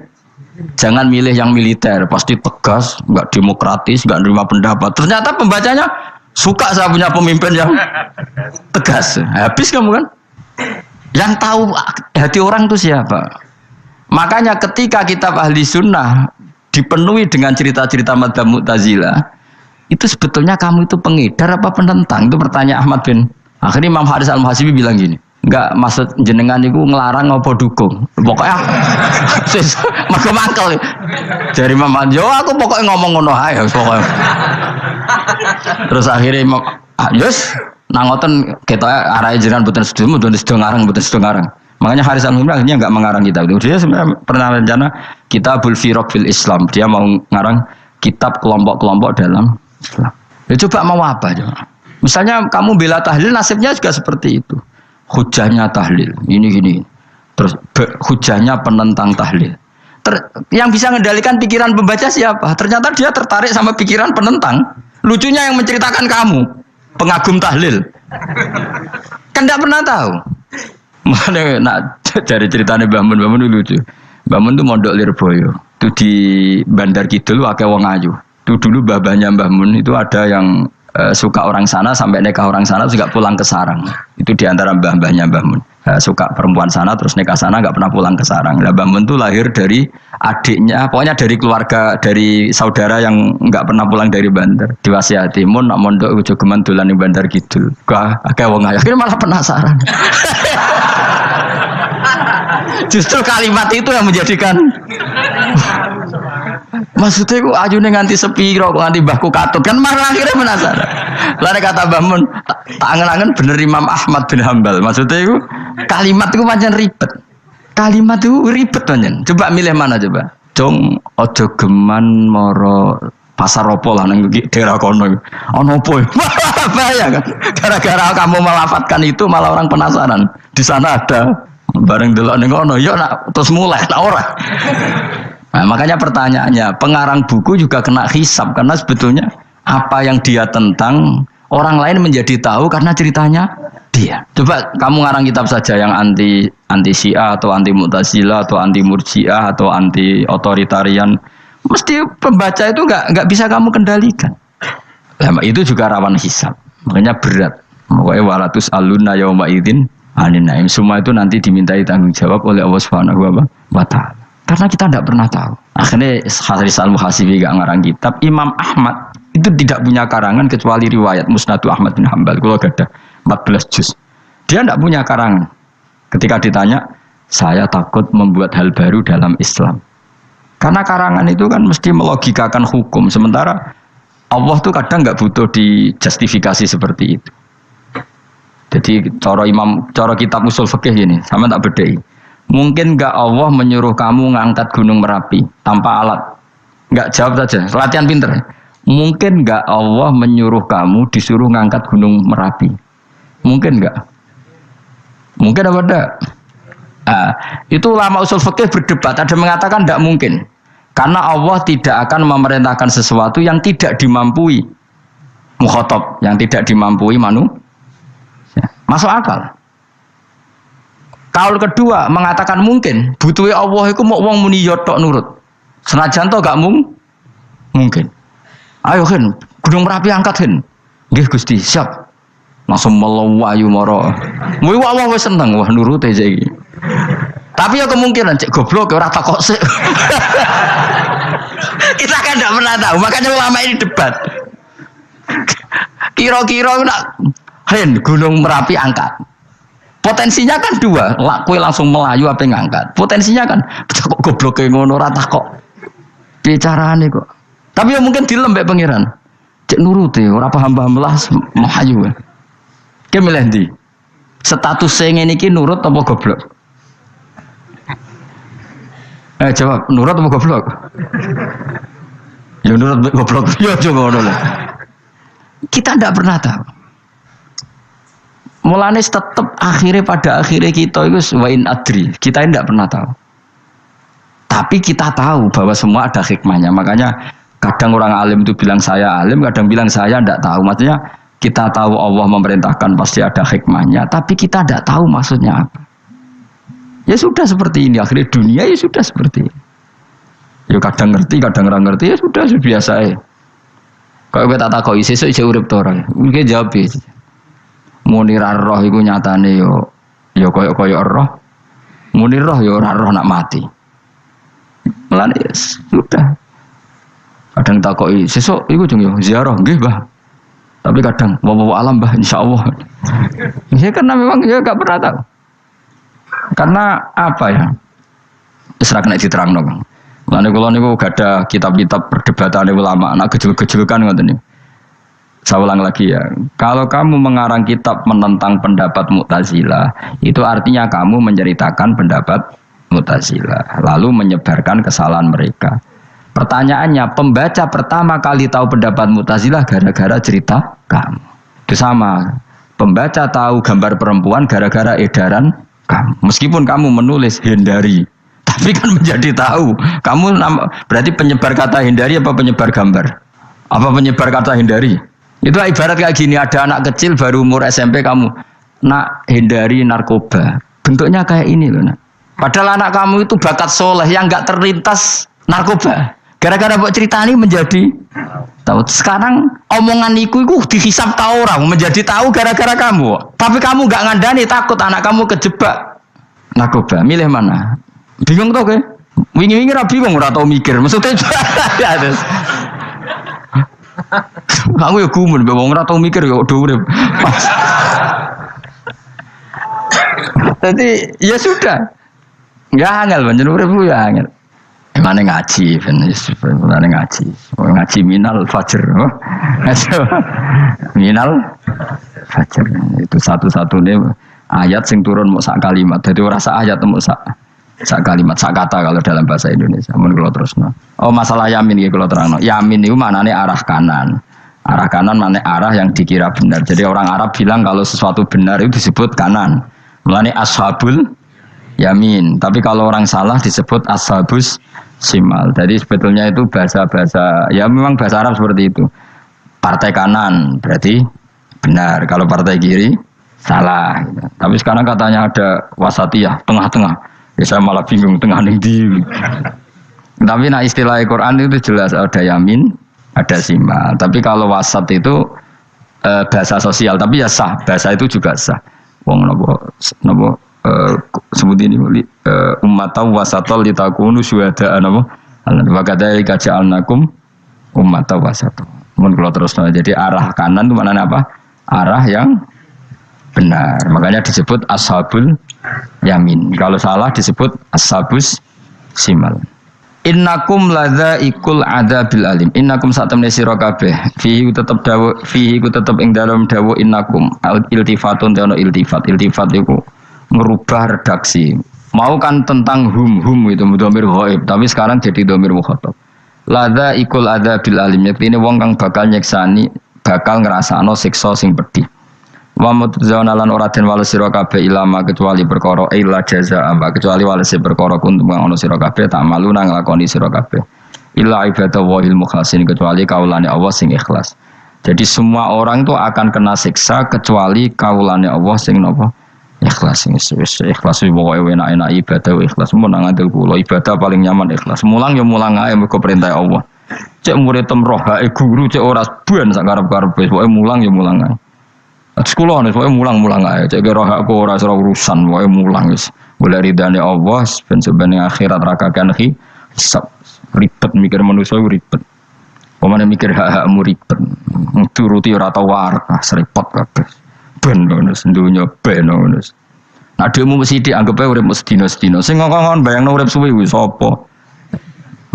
Speaker 1: Jangan milih yang militer, pasti tegas, nggak demokratis, nggak nerima pendapat. Ternyata pembacanya suka saya punya pemimpin yang tegas. Habis kamu kan? Yang tahu hati orang itu siapa? Makanya ketika kitab ahli sunnah dipenuhi dengan cerita-cerita madzhab Mu'tazilah, itu sebetulnya kamu itu pengedar apa penentang? Itu pertanyaan Ahmad bin. Akhirnya Imam Haris Al-Muhasibi bilang gini, enggak maksud jenengan itu ngelarang apa dukung. Pokoknya mangkel. Dari Imam Haris, yo aku pokoknya ngomong ngono ae pokoknya. Terus akhirnya Imam Yus nah ngoten kita arah jenengan mboten sedo ngarang. Makanya Haris Al-Muhasibi akhirnya enggak mengarang kitab itu. Dia sebenarnya pernah rencana Kitabul Firaq fil Islam. Dia mau ngarang kitab kelompok-kelompok dalam Islam. Ya coba mau apa coba? Misalnya kamu bela tahlil, nasibnya juga seperti itu. Hujahnya tahlil, ini. Terus hujahnya penentang tahlil. Yang bisa mengendalikan pikiran pembaca siapa? Ternyata dia tertarik sama pikiran penentang. Lucunya yang menceritakan kamu, pengagum tahlil. Kan tidak pernah tahu. Mana nak cari ceritanya Mbah Mun lucu. Mbah Mun itu mondok Lirboyo. Itu di Bandar Kidul akeh wong ayu. Itu dulu babanya Mbah Mun itu ada yang suka orang sana sampai nikah orang sana juga pulang ke sarang. Itu diantara mbah-mbahnya Mbah Mun. Suka perempuan sana terus nikah sana nggak pernah pulang ke sarang. Nah, Mbah Mun itu lahir dari adiknya, pokoknya dari keluarga, dari saudara yang nggak pernah pulang dari Bandar. Diwasiati mun nak mondok ujo geman dolan ning Bandar Kidul. Kah akeh wong ayu. Akhirnya malah penasaran. Justru kalimat itu yang menjadikan maksudnya aku ajune nganti sepiro kok nganti mbahku katut kan malah akhirnya penasaran. Lare kata Mbah Mun tak angen-angen bener Imam Ahmad bin Hambal. Maksudnya itu kalimat itu pancen ribet. Kalimat itu ribet pancen. Coba milih mana coba? Jong ojo geman moro pasar opo lah nang daerah kono. Ono opo? Bahaya kan. Gara-gara kamu melafatkan itu malah orang penasaran. Di sana ada bareng delok ning kono ya nak terus mulai nak ora. Nah, makanya pertanyaannya, pengarang buku juga kena hisab karena sebetulnya apa yang dia tentang orang lain menjadi tahu karena ceritanya dia. Coba kamu ngarang kitab saja yang anti Syiah atau anti Mu'tazilah atau anti Murji'ah atau anti otoritarian, mesti pembaca itu nggak bisa kamu kendalikan. Nah, itu juga rawan hisab, makanya berat. Pokoknya walatus aluna yauma idzin anin naim. Semua itu nanti dimintai tanggung jawab oleh Allah Subhanahu wa taala. Karena kita tidak pernah tahu. Akhirnya Haris Al-Muhasibi gak ngarang kitab. Imam Ahmad itu tidak punya karangan kecuali riwayat Musnadu Ahmad bin Hanbal. Kalau ada 14 juz. Dia tidak punya karangan. Ketika ditanya, saya takut membuat hal baru dalam Islam. Karena karangan itu kan mesti melogikakan hukum. Sementara Allah tuh kadang nggak butuh dijustifikasi seperti itu. Jadi cara kitab usul fikih ini, sama tak bedai. Mungkin nggak Allah menyuruh kamu ngangkat gunung Merapi tanpa alat? Nggak, jawab saja. Latihan pinter. Mungkin nggak Allah menyuruh kamu disuruh ngangkat gunung Merapi? Mungkin nggak? Mungkin apa enggak? Itu ulama usul fikih berdebat. Ada mengatakan tidak mungkin. Karena Allah tidak akan memerintahkan sesuatu yang tidak dimampui mukhatab, yang tidak dimampui manusia. Masuk akal. Kaul kedua mengatakan mungkin. Butuhnya Allah itu mau wong muni yo tok nurut. Senajan to gak mungkin. Ayo Hen, Gunung Merapi angkat Hen. Nggih Gusti, siap. Langsung melayu mara. Muwi Allah wis seneng wah nurut aja iki. Tapi ya kemungkinan cek goblok ora takok sik. Kita kan tidak pernah tahu, makanya ulama ini debat. Kira-kira nak Hen Gunung Merapi angkat. Potensinya kan dua, kowe langsung melayu apa ngangkat. Potensinya kan kok goblok kayak ngono ora takok. Bicarane kok. Tapi ya mungkin dilembek pangeran. Cek nuruti ora paham-paham lah melayu. Ki milih ndi? Status sing ngene iki nurut apa goblok? Jawab, nurut apa goblok? Ya nurut goblok. Ya coba ngono lah. Kita tidak pernah tahu. Mulane tetap pada akhirnya kita itu wain adri. Kita tidak pernah tahu. Tapi kita tahu bahwa semua ada hikmahnya. Makanya kadang orang alim itu bilang saya alim, kadang bilang saya tidak tahu. Maksudnya kita tahu Allah memerintahkan pasti ada hikmahnya, tapi kita tidak tahu maksudnya apa. Ya sudah seperti ini, akhirnya dunia ya sudah seperti ini. Ya kadang ngerti, kadang nggak ngerti, ya sudah biasa ya. Kalau kita tak tahu sesuk isih urip to ora. Mungkin jawab ya. Munir roh iku nyatane yo koyo roh. Munir roh yo ora roh nak mati. Mulane ya sudah. Kadang takoki sesuk iku jeng yo ziarah nggih, Mbah. Tapi kadang bawa alam, Mbah, insyaallah. Ya karena memang ya enggak pernah tahu. Karena apa ya? Serah kena diterangno, Bang. Mulane kula niku gak ada kitab-kitab perdebatan ulama, anak gejul-gejulkan ngoten niku. Saya ulang lagi ya. Kalau kamu mengarang kitab menentang pendapat Mu'tazilah, itu artinya kamu menceritakan pendapat Mu'tazilah, lalu menyebarkan kesalahan mereka. Pertanyaannya, pembaca pertama kali tahu pendapat Mu'tazilah gara-gara cerita kamu. Itu sama. Pembaca tahu gambar perempuan gara-gara edaran kamu. Meskipun kamu menulis hindari, tapi kan menjadi tahu. Kamu berarti penyebar kata hindari apa penyebar gambar? Apa penyebar kata hindari? Itu ibarat kayak gini, ada anak kecil baru umur SMP kamu nak hindari narkoba. Bentuknya kayak ini loh nak. Padahal anak kamu itu bakat soleh yang nggak terlintas narkoba. Gara-gara buat cerita ini menjadi tahu. Sekarang omongan iku dihisap tahu orang menjadi tahu gara-gara kamu. Tapi kamu nggak ngandani, takut anak kamu kejebak narkoba. Milih mana? Bingung tuh ke? Wingi-wingi ra bingung ora tau mikir. Maksudnya aku ya gumun, wong ora tau mikir ya udah urip. Jadi ya sudah. Enggak angel pancen urip ya angel. Emane ngaji, bener ngaji. Ngaji minal fajr. Minal fajr. Itu satu-satunya ayat sing turun mau sak kalimat. Jadi ora sak ayat mau sak kalimat, sak kata kalau dalam bahasa Indonesia. Mun kula terusno. Oh, masalah yamin iki kula terangno. Yamin itu maknane arah kanan. Arah kanan maknane arah yang dikira benar. Jadi orang Arab bilang kalau sesuatu benar itu disebut kanan. Mulane ashabul yamin. Tapi kalau orang salah disebut ashabus simal. Jadi sebetulnya itu bahasa-bahasa, ya memang bahasa Arab seperti itu. Partai kanan berarti benar. Kalau partai kiri salah. Gitu. Tapi sekarang katanya ada wasatiyah, tengah-tengah. Ya saya malah bingung tengah ning ndi. Tapi nah istilah Al-Quran itu jelas ada yamin, ada simal. Tapi kalau wasat itu bahasa sosial, tapi ya sah. Bahasa itu juga sah. Wong nopo sebut ini ummatan wasatol litakunu syuhada'a napa wa kadzalika ja'alnakum ummatan wasatol. Mun kula terusno jadi arah kanan itu maknanya apa? Arah yang benar. Makanya disebut ashabul yamin. Kalau salah disebut ashabus simal. Innakum ladzaikul adzabil alim. Innakum satamne sira kabeh. Fihi tetep dawu, fihi ku tetep ing dalem dawu innakum. Iltifatun ono iltifat. Iltifat iku merubah redaksi. Mau kan tentang hum itu dhamir ghaib, tapi sekarang jadi dhamir mukhatab. Ladzaikul adzabil alim. Yektine wong kang bakal nyeksani, bakal ngrasakno siksa sing pedih. Wa mutzauna lan ora den wales sira kabeh ilama kecuali perkara illa jazaa kecuali wales perkara kuntum ono sira kabeh tak malu nang nglakoni sira kabeh illa ibadah wahil mukhlasin kecuali kaulane Allah sing ikhlas. Jadi semua orang itu akan kena siksa kecuali kaulane Allah sing napa ikhlas. Sing ikhlas pokoke enak-enak ibadah ikhlas mun nang ngandel kula ibadah paling nyaman ikhlas. Mulang ya mulang ae mergo perintah Allah. Cek murid temrohae guru cek ora ben sak karep-karepe pokoke mulang ya mulang ae. Sekolah nih, pokoknya mulang-mulang aja. Cek roh aku ora urusan, pokoknya mulang guys. Mulai ridane Allah, sebenarnya akhirat rakakan hisab ribet mikir manusia ribet. Pemane mikir hak-hakmu ribet. Turuti ora tau warak, seripot kabeh. Ben nus dunya ben nus. Nah dhewe mesti dianggap ae urip sedina-sedina. Sing ngongkon bayangno urip suwi kuwi sapa?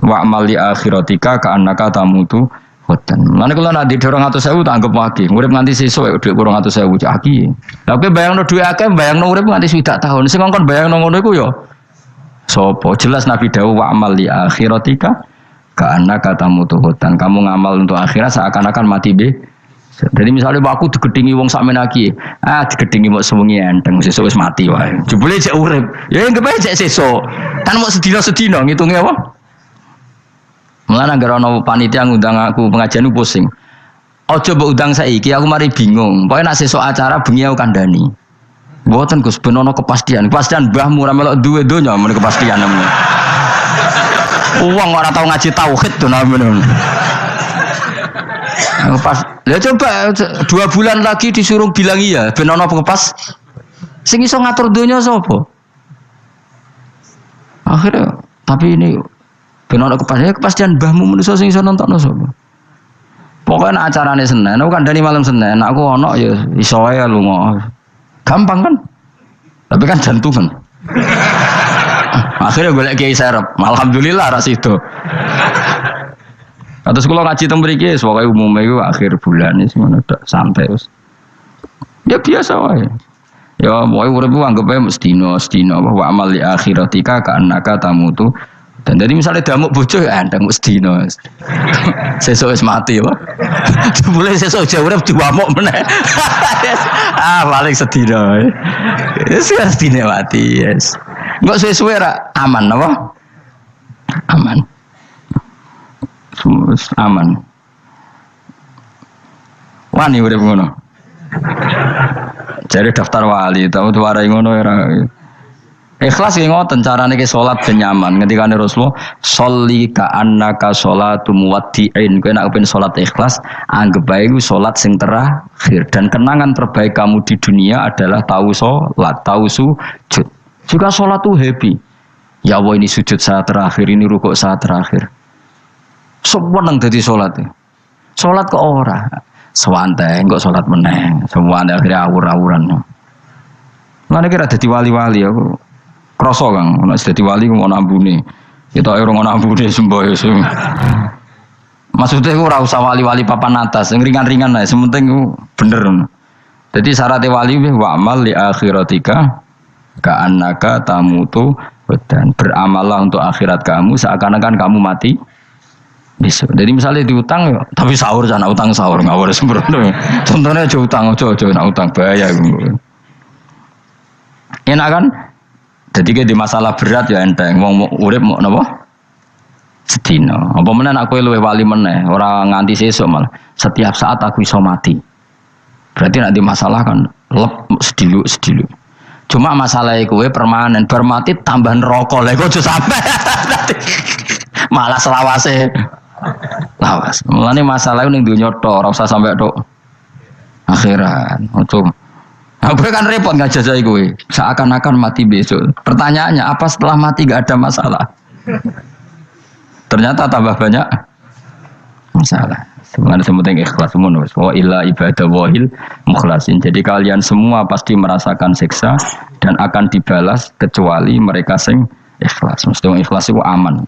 Speaker 1: Wa amali akhiratika ka annaka tamutu. Hoten. Lan kula nak di 200.000 tak anggap wage. Urip nganti sesuk dhuwit 200.000 cak aki. Lah kowe bayangno dhuwit akeh, bayangno urip nganti 7 tahun. Sing ngongkon bayangno ngono iku ya sapa? Jelas Nabi dawuh wa amal li akhiratika ka annaka tamutu hoten. Kamu ngamal untuk akhirat seakan-akan mati be. Jadi misalnya aku digedingi wong sak menaki, digedingi mok sewengi enteng sesuk wis mati wae. Jebule cek urip. Ya anggap ae cek sesuk. Kan mok sedina-sedina ngitunge apa? Mulane anggere ana panitia ngundang aku pengajian ku pusing. Aja mbok undang saiki aku mari bingung. Pokoke nek sesuk acara bengi aku kandhani. Mboten Gus ben ana kepastian. Kepastian mbahmu ora melok duwe donya men kepastian namanya. Wong ora tau ngaji tauhid to namanya. Pas, ya coba 2 bulan lagi disuruh bilang iya, ben ana kepas. Sing iso ngatur donya sapa? Akhirnya tapi ini ben ana kepastian mbahmu manusa sing iso nontonno sapa. Pokoke nek acarane Senin, aku kandhani malam Senin, aku ana ya iso wae lunga. Gampang kan? Tapi kan jantungan. Akhirnya golek kiai serep. Alhamdulillah ra sido. Terus kula ngaji teng mriki wis pokoke umume iku akhir bulan wis ngono tok santai wis. Ya biasa wae. Ya pokoke urip ku anggap ae sedina wa amal li akhiratika ka annaka tamutu. Dan jadi misalnya damuk bojo ya endang sedina. Sesuk wis mati wae. Mulai sesuk jauh urip diwamuk meneh. Paling sedina. Wis sedina mati, yes. Enggak suwe-suwe ra aman apa? Aman. Aman. Wani urip ngono. Jare daftar wali, tau warai ngono ora. Ikhlas ki ngoten carane ki salat ben nyaman. Ngendikane Rasulullah, "Sholli ka annaka sholatu muwaddi'in." Kowe nek pengen salat ikhlas, anggap bae iku salat sing terakhir dan kenangan terbaik kamu di dunia adalah tahu salat, tahu sujud. Juga salat tuh happy. Ya Allah ini sujud saat terakhir, ini rukuk saat terakhir. Seneng dadi salat. Salat kok ora. Sewanteng kok salat meneh. Sewanteng akhirnya awur-awuran. Lan kira dadi wali-wali aku. Krasa Kang, nek dadi wali ku ono ambune. Kita ora ono ambune semboyo. Maksudnya aku ora usah wali-wali papan atas, sing ringan-ringan ae, sementing ku bener. Jadi syaratnya wali wa amal li akhiratika ka annaka tamutu dan beramallah untuk akhirat kamu seakan-akan kamu mati. Bisa. Jadi misalnya diutang ya, tapi sahur jangan utang sahur ngawur sembrono. Contohnya aja utang, aja nak utang bahaya. Enak kan? Jadi ke di masalah berat ya enteng. Wong urip mau napa? Sedina. Apa meneh nek kowe luwih wali meneh, ora nganti sesuk malah. Setiap saat aku iso mati. Berarti nek di masalah kan lep sedilu. Cuma masalah kowe permanen, bar mati tambah neraka. Lha kok aja sampe. Malah selawase. Lawas. Mulane masalah ning donya tok, ora usah sampe tok akhirat. Ojo. Gue kan repot ngajazai gue. Seakan-akan mati besok. Pertanyaannya apa setelah mati gak ada masalah? Ternyata tambah banyak masalah. Sebenarnya semuanya ikhlas semua. Wa illa ibadah wahil mukhlasin. Jadi kalian semua pasti merasakan siksa dan akan dibalas kecuali mereka sing ikhlas. Mesti ikhlas itu aman.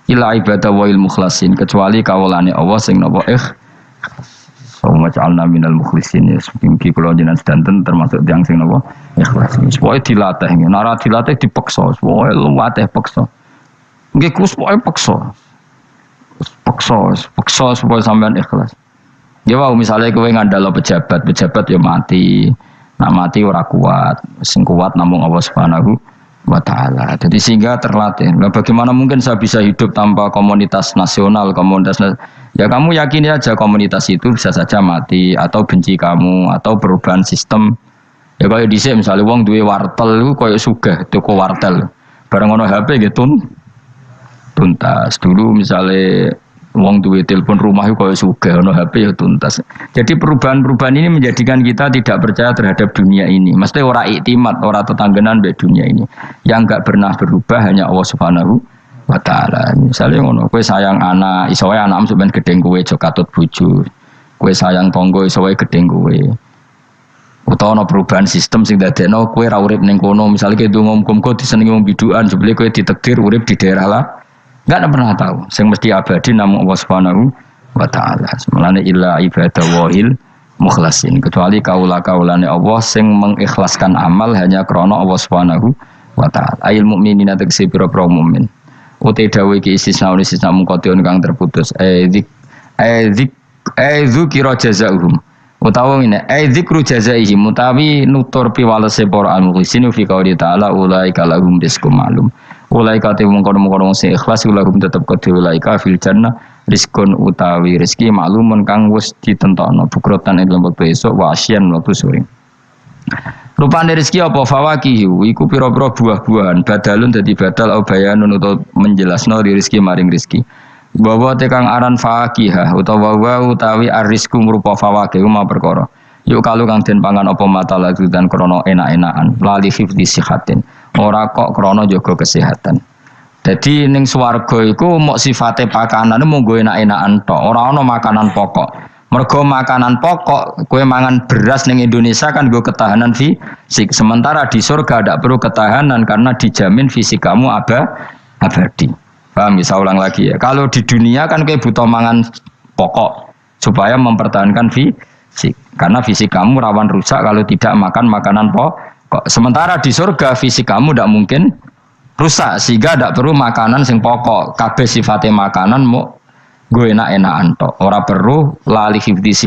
Speaker 1: Illa ibadah wahil mukhlasin, kecuali kawulane Allah sing napa Allahumma ja'alna minal mukhlisin. Ya mungkin kula jenengan sedanten termasuk tiyang sing napa ikhlas. Pokoke dilatih, ora dilatih dipaksa, pokoke luwateh paksa. Nggih Gus pokoke paksa supaya sampean ikhlas. Ya wae misale kowe ngandalo pejabat ya mati. Nak mati ora kuat, sing kuat namung Allah Subhanahu wa ta'ala. Jadi sehingga terlatih. Nah, bagaimana mungkin saya bisa hidup tanpa komunitas nasional, ya kamu yakini aja komunitas itu bisa saja mati atau benci kamu atau perubahan sistem. Ya kayak dhisik misalnya wong duwe wartel iku koyo sugih toko wartel. Bareng ono HP gitu tuntas. Dulu misalnya wong duwe telepon rumah itu koyo sugih ono HP ya tuntas. Jadi perubahan-perubahan ini menjadikan kita tidak percaya terhadap dunia ini. Mesti ora iktimat, ora tetanggenan be dunia ini. Yang enggak pernah berubah hanya Allah Subhanahu wa ta'ala. Misalnya ngono, kowe sayang anak, iso wae anakmu sampeyan gedeng kowe aja katut bojo. Kowe sayang tangga iso wae gedeng kowe. Utawa ana perubahan sistem sing dadekno kowe ra urip ning kono, misale kowe ndonga muga-muga disenengi wong bidukan, jebule kowe ditakdir urip di daerah lah. Enggak pernah tahu. Yang mesti abadi namung Allah Subhanahu wa ta'ala. Semalane illa ibadah wahil mukhlasin. Kecuali kaula-kaulane Allah sing mengikhlaskan amal hanya krana Allah Subhanahu wa ta'ala. Ail mukminina tegese pira-pira mukmin. Uti dawuh iki istisna mungkotion kang terputus. Dzikra jazaohum. Utawa ngene, dzikru jazaihim mutawi nutur piwalese para al-mukhlisin fi qouli ta'ala ulaika lahum rizqum ma'lum. Ulaika te mungkon-mungkon sing ikhlas ulahum tetep kedhe ulaika fil jannah rizqun utawi rezeki maklumun kang wis ditentokno bukrotan ing lembut besok wa asyan waktu sore. Rupane rezeki apa fawakihu iku pira-pira buah-buahan badalun dadi badal au bayanun utawa menjelasno rezeki maring rezeki. Bahwa tekang aran fakihah utawa utawi arizku merupa fawakih ma perkara. Yuk kalau kang den pangan apa mata lagi dan krono enak-enakan lali hifdzi sihatin. Ora kok krono jaga kesehatan. Jadi ning swarga iku mok sifate pakanane mung enak-enakan tok, ora ana makanan pokok. Mergo makanan pokok kowe mangan beras ning Indonesia kan nggo ketahanan fisik. Sementara di surga tidak perlu ketahanan karena dijamin fisik kamu abadi. Paham bisa ulang lagi ya. Kalau di dunia kan kowe butuh mangan pokok supaya mempertahankan fisik. Karena fisik kamu rawan rusak kalau tidak makan makanan pokok. Sementara di surga fisik kamu tidak mungkin rusak sehingga tidak perlu makanan sing pokok. Kabeh sifatnya makanan mau gue enak-enakan tok. Ora perlu lali hifdzi